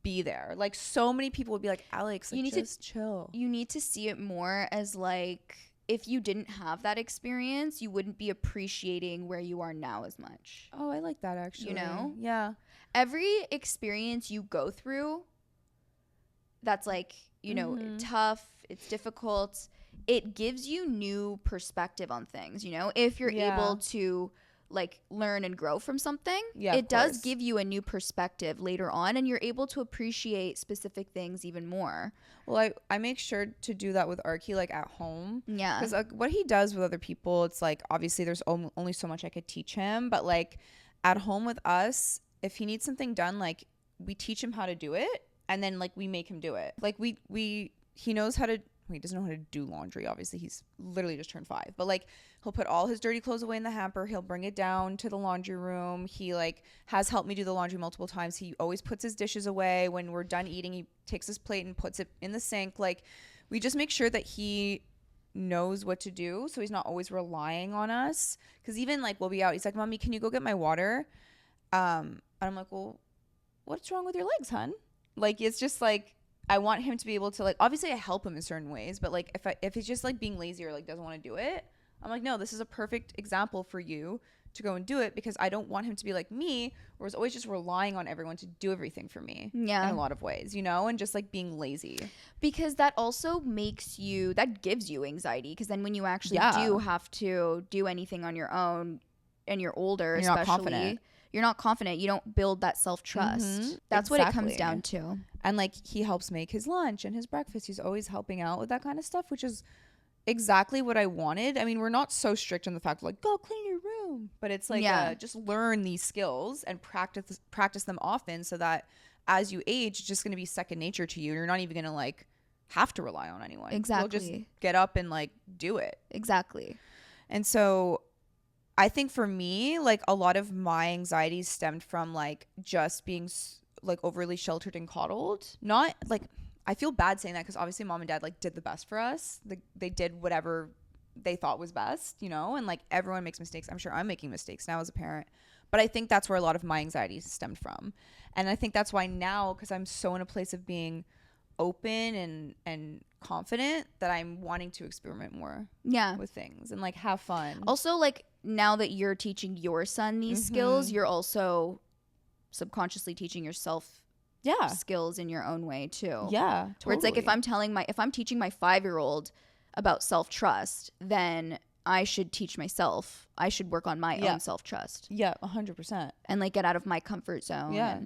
be there. Like so many people would be like, Alex, like, You need just chill. You need to see it more as like, if you didn't have that experience, you wouldn't be appreciating where you are now as much. Oh, I like that actually. You know? Yeah. Every experience you go through that's like, you know, tough, it's difficult, it gives you new perspective on things, you know? If you're able to like learn and grow from something, it does give you a new perspective later on, and you're able to appreciate specific things even more. Well, I make sure to do that with Arky, like at home. Yeah. Because like, what he does with other people, it's like, obviously there's only so much I could teach him. But like at home with us, if he needs something done, like we teach him how to do it. And then like we make him do it. Like he knows how to, he doesn't know how to do laundry. Obviously he's literally just turned 5, but like he'll put all his dirty clothes away in the hamper. He'll bring it down to the laundry room. He like has helped me do the laundry multiple times. He always puts his dishes away. When we're done eating, he takes his plate and puts it in the sink. Like we just make sure that he knows what to do, so he's not always relying on us. Because even like we'll be out, he's like, Mommy, can you go get my water? And I'm like, well, what's wrong with your legs, hun? Like it's just like, I want him to be able to like, obviously I help him in certain ways, but like if he's just like being lazy or like doesn't want to do it, I'm like, no, this is a perfect example for you to go and do it, because I don't want him to be like me, where he's always just relying on everyone to do everything for me. Yeah. In a lot of ways, you know, and just like being lazy. Because that also that gives you anxiety, because then when you actually do have to do anything on your own and you're older, you're especially, you're not confident. You don't build that self-trust. That's what it comes down to. And like he helps make his lunch and his breakfast. He's always helping out with that kind of stuff, which is exactly what I wanted. I mean, we're not so strict on the fact of like, go clean your room, but it's like just learn these skills and practice them often, so that as you age, it's just going to be second nature to you. You're not even going to like have to rely on anyone. Exactly. You'll just get up and like do it. Exactly. And so I think for me, like a lot of my anxieties stemmed from like just being like overly sheltered and coddled. Not like, I feel bad saying that, because obviously Mom and Dad like did the best for us. They did whatever they thought was best, you know, and like everyone makes mistakes. I'm sure I'm making mistakes now as a parent, but I think that's where a lot of my anxieties stemmed from. And I think that's why now, because I'm so in a place of being open and confident, that I'm wanting to experiment more with things and like have fun. Also, like now that you're teaching your son these skills, you're also subconsciously teaching yourself skills in your own way too. Yeah, totally. Where it's like, if I'm teaching my 5-year-old about self-trust, then I should teach myself. I should work on my own self-trust. Yeah, 100%. And like get out of my comfort zone. Yeah.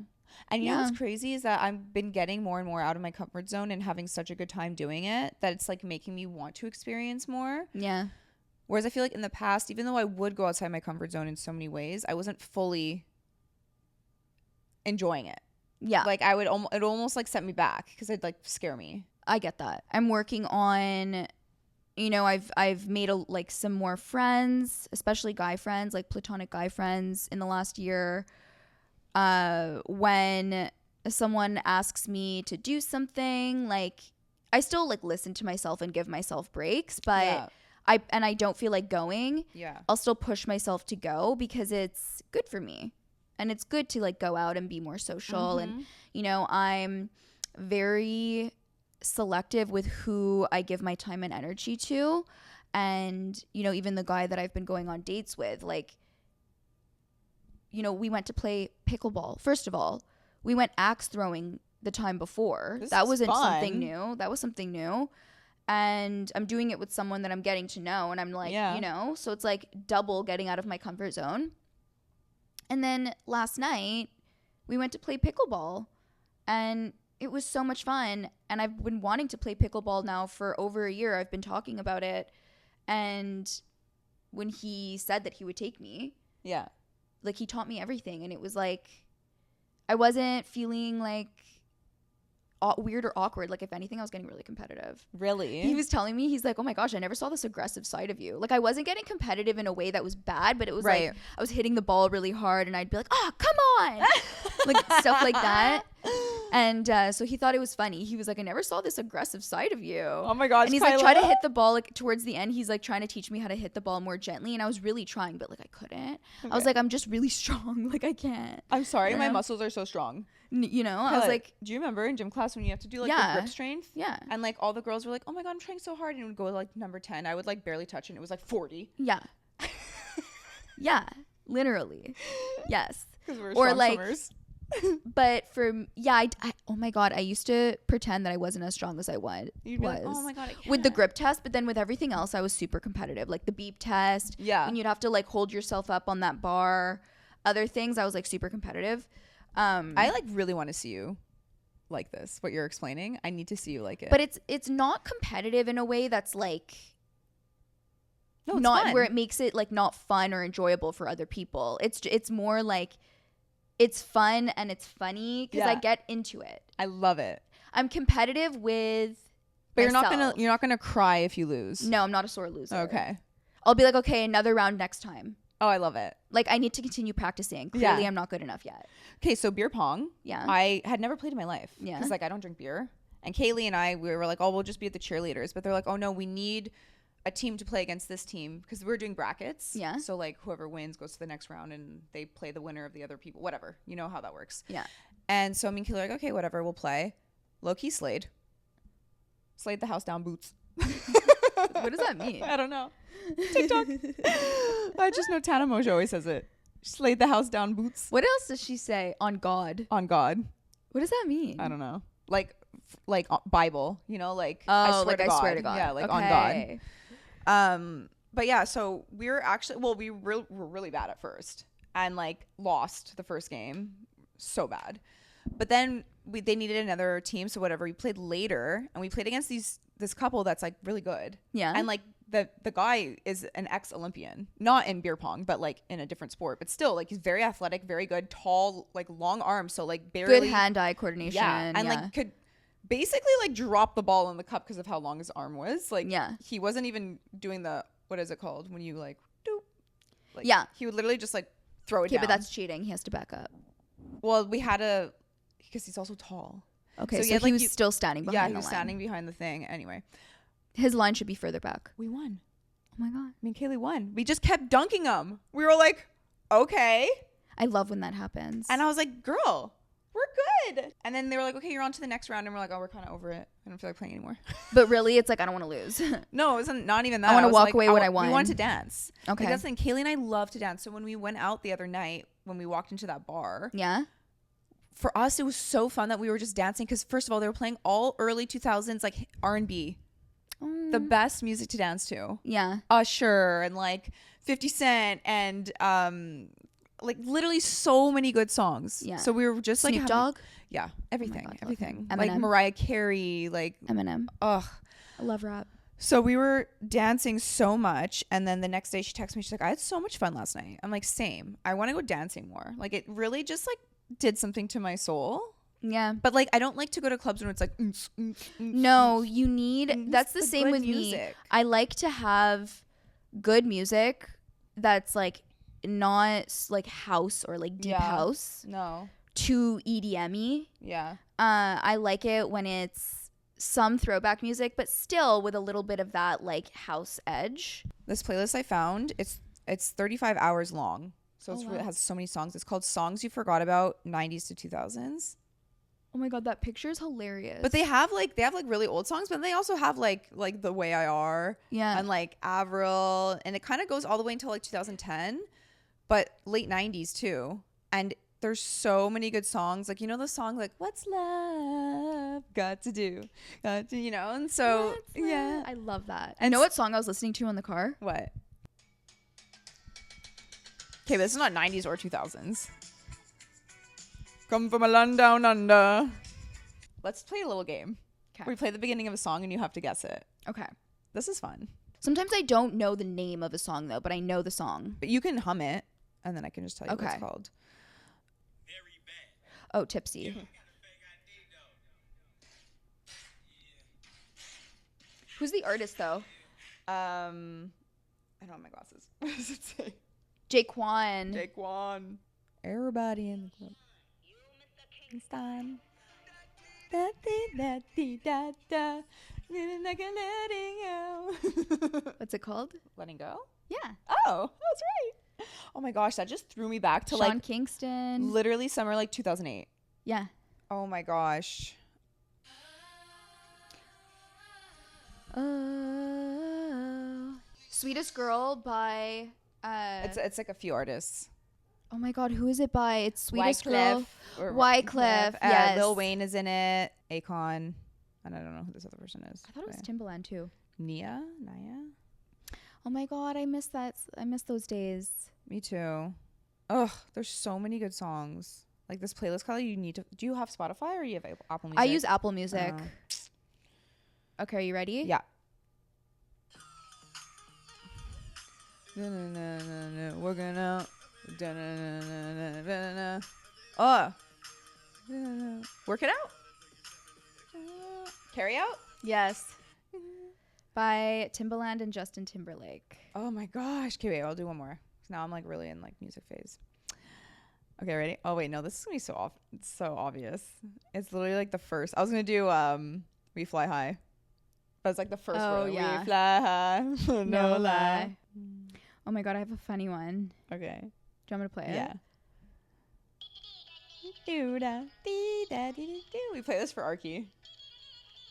And you know what's crazy is that I've been getting more and more out of my comfort zone and having such a good time doing it, that it's like making me want to experience more. Yeah. Whereas I feel like in the past, even though I would go outside my comfort zone in so many ways, I wasn't fully enjoying it. Yeah. Like it almost like set me back, because it'd like scare me. I get that. I'm working on, you know, I've made like some more friends, especially guy friends, like platonic guy friends in the last year. When someone asks me to do something, like I still like listen to myself and give myself breaks, but I don't feel like going. Yeah. I'll still push myself to go, because it's good for me. And it's good to like go out and be more social. And, you know, I'm very selective with who I give my time and energy to. And, you know, even the guy that I've been going on dates with, like, you know, we went to play pickleball. First of all, we went axe throwing the time before. That wasn't something new. That was something new. And I'm doing it with someone that I'm getting to know. And I'm like, you know, so it's like double getting out of my comfort zone. And then last night, we went to play pickleball, and it was so much fun. And I've been wanting to play pickleball now for over a year. I've been talking about it. And when he said that he would take me, yeah, like he taught me everything. And it was like, I wasn't feeling like weird or awkward. Like if anything, I was getting really competitive. Really? He was telling me, he's like, oh my gosh, I never saw this aggressive side of you. Like I wasn't getting competitive in a way that was bad, but it was like I was hitting the ball really hard and I'd be like, oh, come on. Like stuff like that. And so he thought it was funny. He was like, I never saw this aggressive side of you. Oh my gosh, and he's Kyla. like, try to hit the ball. Like towards the end, he's like trying to teach me how to hit the ball more gently. And I was really trying, but like I couldn't. Okay. I was like, I'm just really strong. Like I can't. I'm sorry, my muscles are so strong. You know, Kyla, I was like, do you remember in gym class when you have to do like the grip strength? Yeah. And like all the girls were like, oh my God, I'm trying so hard. And it would go like number 10. I would like barely touch it. And it was like 40. Yeah. Yeah. Literally. Yes. Because we're or strong like, swimmers. But for, I, oh my God, I used to pretend that I wasn't as strong as I was. You'd be like, oh my God, I can't. With the grip test, but then with everything else, I was super competitive. Like the beep test. Yeah. And you'd have to like hold yourself up on that bar. Other things, I was like super competitive. I like really want to see you like this, what you're explaining. I need to see you like it. But it's not competitive in a way that's like no, not fun. Where it makes it like not fun or enjoyable for other people. It's more like it's fun and it's funny because I get into it. I love it. I'm competitive with But myself. you're not gonna cry if you lose. No, I'm not a sore loser. Okay. I'll be like, okay, another round next time. Oh, I love it. Like I need to continue practicing. Clearly I'm not good enough yet. Okay, so beer pong. Yeah. I had never played in my life. Yeah. Because like I don't drink beer. And Kaylee and I, we were like, oh, we'll just be the cheerleaders. But they're like, oh no, we need a team to play against this team because we're doing brackets. Yeah. So like whoever wins goes to the next round and they play the winner of the other people. Whatever. You know how that works. Yeah. And so me and Kaylee are like, okay, whatever, we'll play. Low-key slayed. Slayed the house down boots. What does that mean? I don't know. TikTok. I just know Tana Mojo always says it. She laid the house down boots. What else does she say? On God. On God. What does that mean? I don't know. Like Bible, you know, like I swear to God. Yeah, like okay. on God. But yeah, so we were actually we were really bad at first and like lost the first game so bad. But then they needed another team, so whatever, we played later and we played against this couple that's like really good. Yeah. And like the guy is an ex-Olympian, not in beer pong, but like in a different sport, but still like he's very athletic, very good, tall, like long arms, so like barely good hand-eye coordination. Yeah. And like could basically like drop the ball in the cup because of how long his arm was. Like he wasn't even doing the, what is it called when you like doop? Like, yeah. He would literally just like throw it down. Okay, but that's cheating. He has to back up. Well, we had to, because he's also tall. Okay, so he was still standing behind the line. Yeah, he was standing behind the thing. Anyway. His line should be further back. We won. Oh my God. Me and Kaylee won. We just kept dunking them. We were like, okay. I love when that happens. And I was like, girl, we're good. And then they were like, okay, you're on to the next round. And we're like, oh, we're kind of over it. I don't feel like playing anymore. But really, it's like, I don't want to lose. No, it wasn't not even that. I want to walk like, away when I won. We wanted to dance. Okay. Like, that's the thing. Kaylee and I love to dance. So when we went out the other night, when we walked into that bar. Yeah. For us, it was so fun that we were just dancing. Because first of all, they were playing all early 2000s, like R&B. The best music to dance to. Yeah. Usher and like 50 Cent and like literally so many good songs. Yeah. So we were just like Snoop Dogg. Yeah, everything, God, everything. Eminem. Like Mariah Carey, like Eminem. Ugh. I love rap. So we were dancing so much, and then the next day she texted me. She's like, "I had so much fun last night." I'm like, "Same. I want to go dancing more." Like it really just like did something to my soul. Yeah. But like I don't like to go to clubs when it's like no, you need that's the same with music. Me. I like to have good music that's like not like house or like deep house. No. Too EDM-y. Yeah. I like it when it's some throwback music, but still with a little bit of that like house edge. This playlist I found, it's 35 hours long. So wow. It has so many songs. It's called Songs You Forgot About 90s to 2000s. Oh my God, that picture is hilarious. But they have like really old songs, but they also have like The Way I Are. Yeah. And like Avril, and it kind of goes all the way until like 2010, but late 90s too. And there's so many good songs. Like, you know the song like What's Love Got to Do? Got to, you know? And so yeah. I love that. And you know what song I was listening to in the car? What? Okay, but this is not 90s or 2000s. Come from a land down under. Let's play a little game. Okay. We play the beginning of a song and you have to guess it. Okay. This is fun. Sometimes I don't know the name of a song though, but I know the song. But you can hum it and then I can just tell you what Okay. it's called. Oh, Tipsy. Who's the artist though? I don't have my glasses. What does it say? Jaquan. Jaquan. Everybody in the club. It's time. Da-dee-da-dee-da-da. Feeling like I'm letting go. What's it called? Letting go? Yeah. Oh, that's right. Oh my gosh, that just threw me back to Sean like Kingston. literally summer like 2008. Yeah. Oh my gosh. Sweetest Girl by It's like a few artists. oh my god, who is it by? It's Sweetest Girl. or Wyclef, yes. Lil Wayne is in it. Akon. And I don't know who this other person is. I thought it was Timbaland too. Naya? Oh my god, I miss that. I miss those days. Me too. Ugh, there's so many good songs. Like this playlist, Kyla, you need to. Do you have Spotify or you have Apple Music? I use Apple Music. Oh. Okay, are you ready? Yeah. Working out. Oh. Work it out. Carry out. Yes. By Timbaland and Justin Timberlake. Oh my gosh. Okay, wait. I'll do one more. Now I'm like really in like music phase. Okay, ready? Oh wait, no, this is gonna be it's so obvious. It's literally like the first. I was gonna do We Fly High. But it's like the first word. Yeah. We fly high. No lie. Oh my god, I have a funny one. Okay. Do you want me to play it? Yeah. We play this for Arky.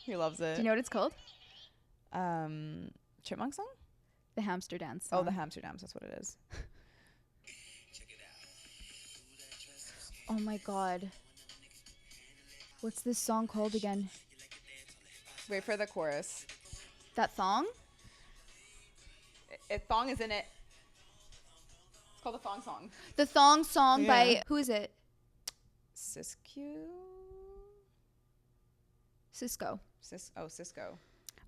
He loves it. Do you know what it's called? Chipmunk song? The Hamster Dance song. Oh, the Hamsterdams. That's what it is. Oh my god. What's this song called again? Wait for the chorus. That thong? Thong is in it. It's called the Thong Song. The thong song by Yeah. who is it? Cisco. Cisco. Cisco.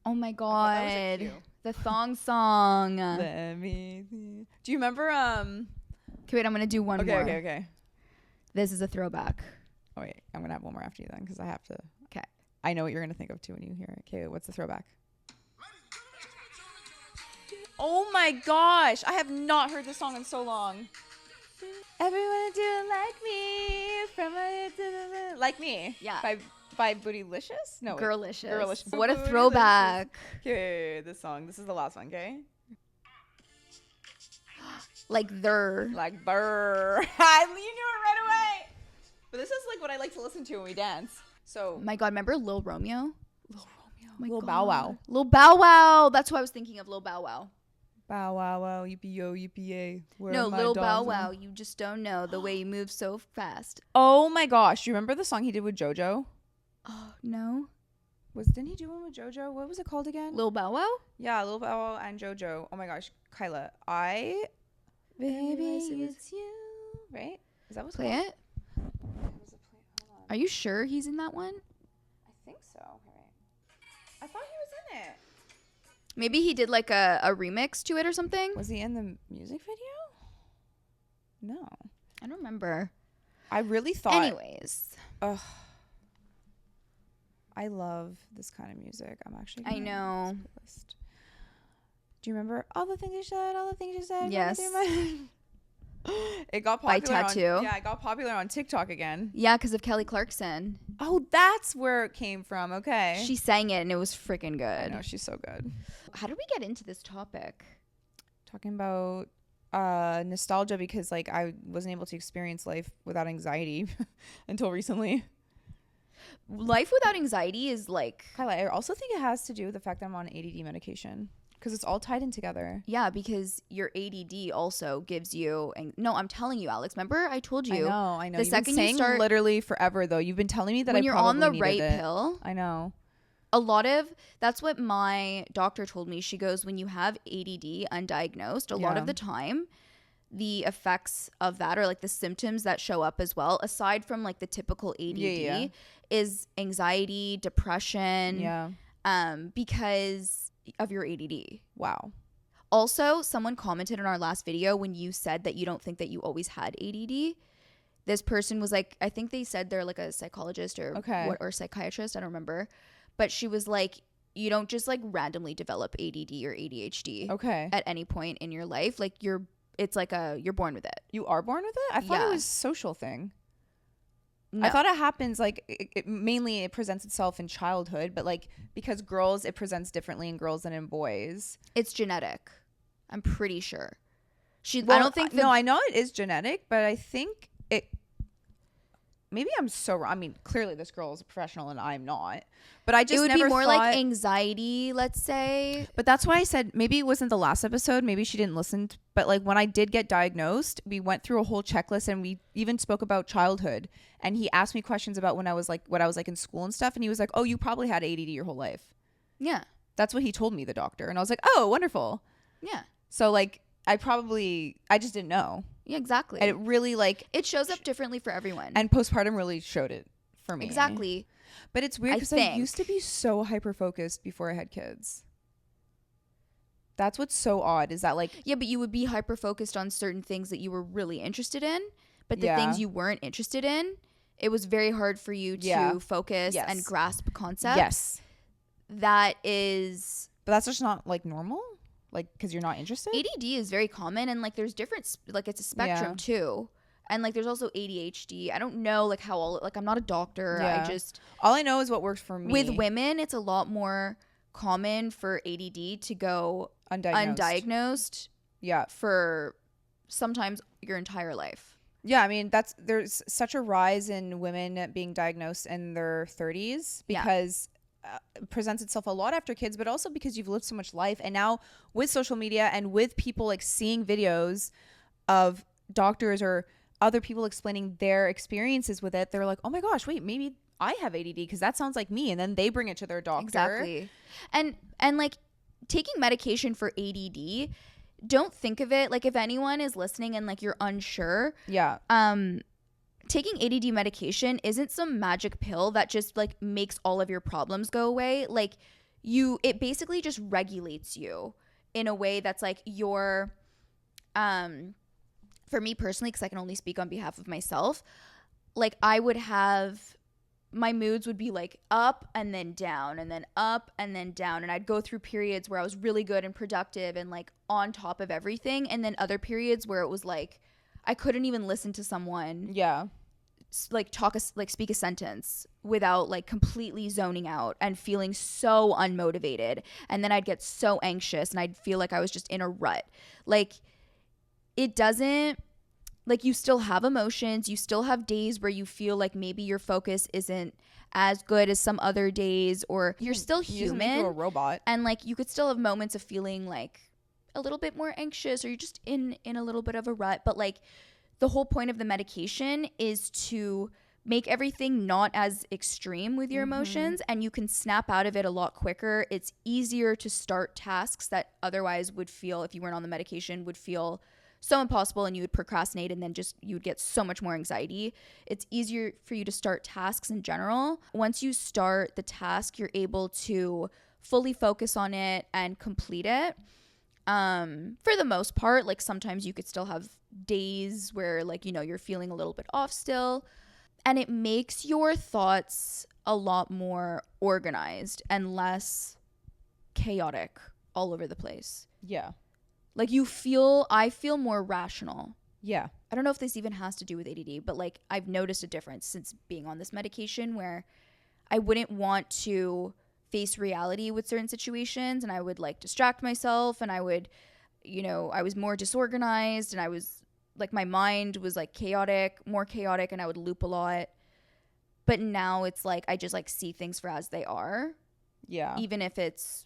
Oh my I thought that was a god. cue. The thong song. Let me see. Do you remember Okay, wait, I'm gonna do one more. Okay. This is a throwback. Oh wait, I'm gonna have one more after you then because I have to. Okay. I know what you're gonna think of too when you hear it. Okay, what's the throwback? Oh my gosh, I have not heard this song in so long. Everyone do it like me, from my to the like me. Yeah. By Bootylicious? No. wait. Girlicious. Girlicious. What a Bootylicious. throwback. Okay, this song. This is the last one. Okay. Like they're. Like burr. You knew it right away. But this is like what I like to listen to when we dance. So My god, remember Lil Romeo? Lil Romeo. My Lil God. Bow Wow. Lil Bow Wow. That's who I was thinking of. Lil Bow Wow. Bow wow wow, yippee yo, yippee yay. No, Lil Bow Wow. You just don't know the way you move so fast. Oh my gosh, you remember the song he did with JoJo? Oh no. Didn't he do one with JoJo? What was it called again? Lil Bow Wow? Yeah, Lil Bow Wow and JoJo. Oh my gosh, Kyla, Baby, it's you. Right? Is that what's Play called? it. Was it play? Hold on. Are you sure he's in that one? I think so. All right. I thought he was in it. Maybe he did like a remix to it or something. Was he in the music video? No. I don't remember. I really thought. Anyways. Ugh. I love this kind of music. I'm actually. I know. add this to the list. Do you remember all the things you said? All the things you said. Yes. It got By popular. Tattoo. Yeah, it got popular on TikTok again. Yeah, because of Kelly Clarkson. Oh, that's where it came from. Okay. She sang it and it was freaking I good. know she's so good. How did we get into this topic? Talking about nostalgia because like I wasn't able to experience life without anxiety until recently. Life without anxiety is like, Kyla, I also think it has to do with the fact that I'm on ADD medication because it's all tied in together. yeah, because your ADD also gives you. No, I'm telling you, Alex. Remember, I told you. I know. The You've second been you saying start, literally forever though. You've been telling me that when I you're probably on the needed right it. pill, I know. a lot of that's what my doctor told me. She goes, when you have ADD undiagnosed, a lot Yeah. of the time, the effects of that, or like the symptoms that show up as well, aside from like the typical ADD, is anxiety, depression, because of your ADD. Wow. Also, someone commented on our last video when you said that you don't think that you always had ADD. This person was like, I think they said they're like a psychologist or or psychiatrist, I don't remember, but she was like, you don't just like randomly develop ADD or ADHD at any point in your life. Like it's like you're born with it. You are born with it? I thought it was a social thing. No. I thought it happens like mainly it presents itself in childhood, but like because girls, it presents differently in girls than in boys. It's genetic. I'm pretty sure. I don't think. No, I know it is genetic, but I think it. Maybe I'm so wrong. I mean, clearly this girl is a professional and I'm not. But I just it would never be more thought, like anxiety, let's say. But that's why I said maybe it wasn't the last episode. Maybe she didn't listen. But like when I did get diagnosed, we went through a whole checklist and we even spoke about childhood. And he asked me questions about when I was like what I was like in school and stuff. And he was like, "Oh, you probably had ADD your whole life." Yeah, that's what he told me, the doctor. And I was like, "Oh, wonderful." Yeah. So like I just didn't know. Yeah, exactly. And it really like it shows up differently for everyone. And postpartum really showed it for me. Exactly. But it's weird because I used to be so hyper focused before I had kids. That's what's so odd is that like yeah, but you would be hyper focused on certain things that you were really interested in, but the things you weren't interested in, it was very hard for you to focus and grasp concepts. Yes. That is, but that's just not like normal. Like, because you're not interested? ADD is very common, and like there's different, like it's a spectrum too. And like there's also ADHD. I don't know like how all, like I'm not a doctor. Yeah. All I know is what works for me. With women, it's a lot more common for ADD to go undiagnosed. Yeah. For sometimes your entire life. Yeah, I mean there's such a rise in women being diagnosed in their 30s because presents itself a lot after kids, but also because you've lived so much life. And now with social media and with people like seeing videos of doctors or other people explaining their experiences with it, they're like, oh my gosh, wait, maybe I have ADD because that sounds like me. And then they bring it to their doctor. Exactly. And like taking medication for ADD, don't think of it like if anyone is listening and like you're unsure. Yeah. Taking ADD medication isn't some magic pill that just like makes all of your problems go away. Like it basically just regulates you in a way that's like your, for me personally, because I can only speak on behalf of myself, like my moods would be like up and then down and then up and then down. And I'd go through periods where I was really good and productive and like on top of everything. And then other periods where it was like, I couldn't even listen to someone. Yeah. Like speak a sentence without like completely zoning out and feeling so unmotivated. And then I'd get so anxious and I'd feel like I was just in a rut. Like it doesn't, like you still have emotions. You still have days where you feel like maybe your focus isn't as good as some other days, or you're still human. You're a robot. And like you could still have moments of feeling like a little bit more anxious, or you're just in a little bit of a rut. But like the whole point of the medication is to make everything not as extreme with your emotions, and you can snap out of it a lot quicker. It's easier to start tasks that otherwise would feel, if you weren't on the medication, would feel so impossible, and you would procrastinate, and then just you would get so much more anxiety. It's easier for you to start tasks in general. Once you start the task, you're able to fully focus on it and complete it. For the most part, like sometimes you could still have days where like, you know, you're feeling a little bit off still, and it makes your thoughts a lot more organized and less chaotic all over the place. Yeah. Like I feel more rational. Yeah. I don't know if this even has to do with ADD, but like I've noticed a difference since being on this medication, where I wouldn't want to face reality with certain situations, and I would like distract myself, and I would, you know, I was more disorganized, and I was like, my mind was like more chaotic, and I would loop a lot. But now it's like I just like see things for as they are. Yeah. Even if it's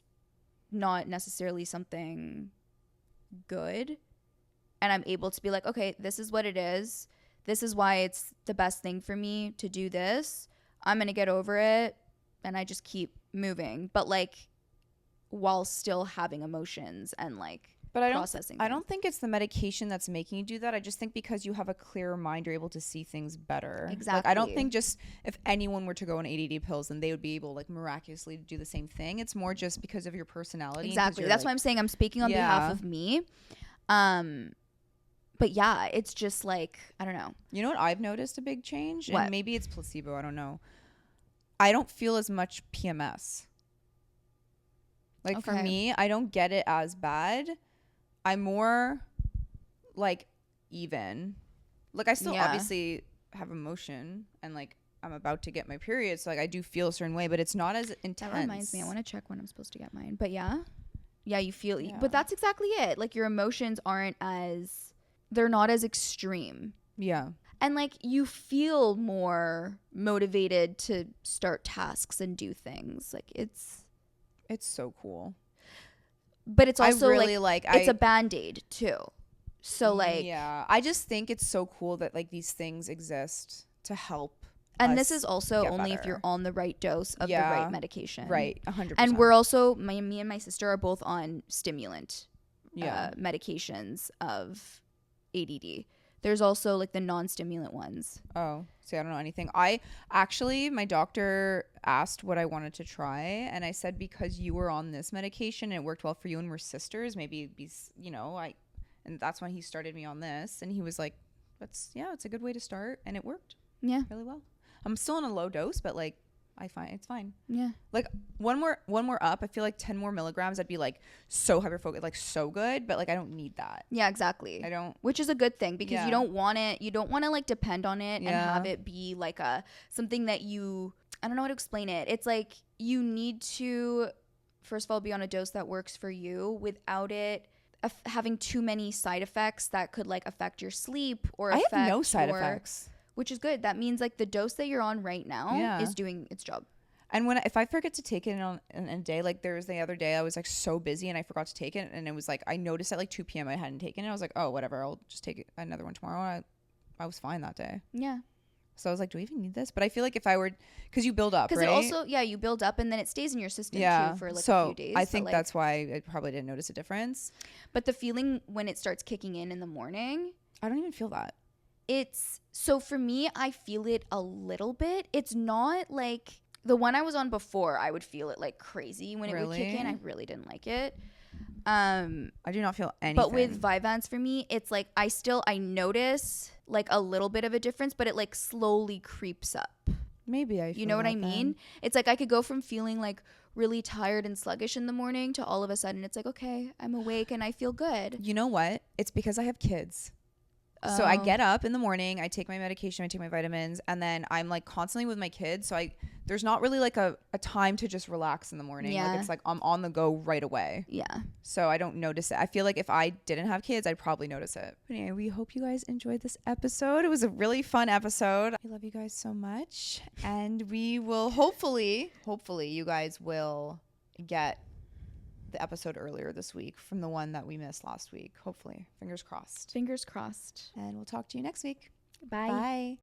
not necessarily something good, and I'm able to be like, okay, this is what it is. This is why it's the best thing for me to do this. I'm going to get over it. And I just keep moving, but like while still having emotions and like But I processing. I don't think it's the medication that's making you do that. I just think because you have a clearer mind, you're able to see things better. Exactly. Like, I don't think just if anyone were to go on ADD pills, then they would be able, like, miraculously do the same thing. It's more just because of your personality. Exactly. That's like, why I'm saying I'm speaking on behalf of me. But yeah, it's just like, I don't know. You know what I've noticed a big change? What? And maybe it's placebo. I don't know. I don't feel as much PMS. Like, for me, I don't get it as bad. I'm more like even. Like, I still obviously have emotion and like I'm about to get my period, so like I do feel a certain way, but it's not as intense. That reminds me, I want to check when I'm supposed to get mine. But yeah, you feel, but that's exactly it. Like, your emotions they're not as extreme. Yeah. And like, you feel more motivated to start tasks and do things. Like, it's so cool. But it's also really it's a Band-Aid too. So like, yeah, I just think it's so cool that like these things exist to help. And this is also only if you're on the right dose of the right medication. Right. 100%. And we're also, me and my sister are both on stimulant medications of ADD. There's also like the non-stimulant ones. Oh, see, I don't know anything. My doctor asked what I wanted to try, and I said because you were on this medication and it worked well for you and we're sisters, maybe it'd be, and that's when he started me on this, and he was like, it's a good way to start, and it worked. Yeah. Really well. I'm still on a low dose, but like I find it's fine. Yeah. Like one more up, I feel like 10 more milligrams, I'd be like so hyper focused, like so good, but like I don't need that. Yeah, exactly. I don't. Which is a good thing, because you don't want to like depend on it and have it be like something that I don't know how to explain it. It's like you need to, first of all, be on a dose that works for you without it having too many side effects that could like affect your sleep or affect I have no side effects. Which is good. That means like the dose that you're on right now is doing its job. And if I forget to take it in a day, like there was the other day I was like so busy and I forgot to take it, and it was like I noticed at like 2 p.m. I hadn't taken it. I was like, oh, whatever, I'll just take another one tomorrow. I was fine that day. Yeah. So I was like, do we even need this? But I feel like if I were, because you build up, right? Because it also, you build up and then it stays in your system too for like a few days. I think that's why I probably didn't notice a difference. But the feeling when it starts kicking in the morning, I don't even feel that. So for me, I feel it a little bit. It's not like the one I was on before. I would feel it like crazy when it would kick in. I really didn't like it. I do not feel anything. But with Vyvanse for me, it's like I notice like a little bit of a difference, but it like slowly creeps up. Maybe I feel You know what I mean? then. It's like I could go from feeling like really tired and sluggish in the morning to all of a sudden it's like, okay, I'm awake and I feel good. You know what? It's because I have kids. So I get up in the morning, I take my medication, I take my vitamins, and then I'm like constantly with my kids. So there's not really like a time to just relax in the morning. Yeah. Like it's like I'm on the go right away. Yeah. So I don't notice it. I feel like if I didn't have kids, I'd probably notice it. But anyway, we hope you guys enjoyed this episode. It was a really fun episode. I love you guys so much. And we will hopefully you guys will get the episode earlier this week from the one that we missed last week. Hopefully. Fingers crossed. Fingers crossed. And we'll talk to you next week. Bye. Bye.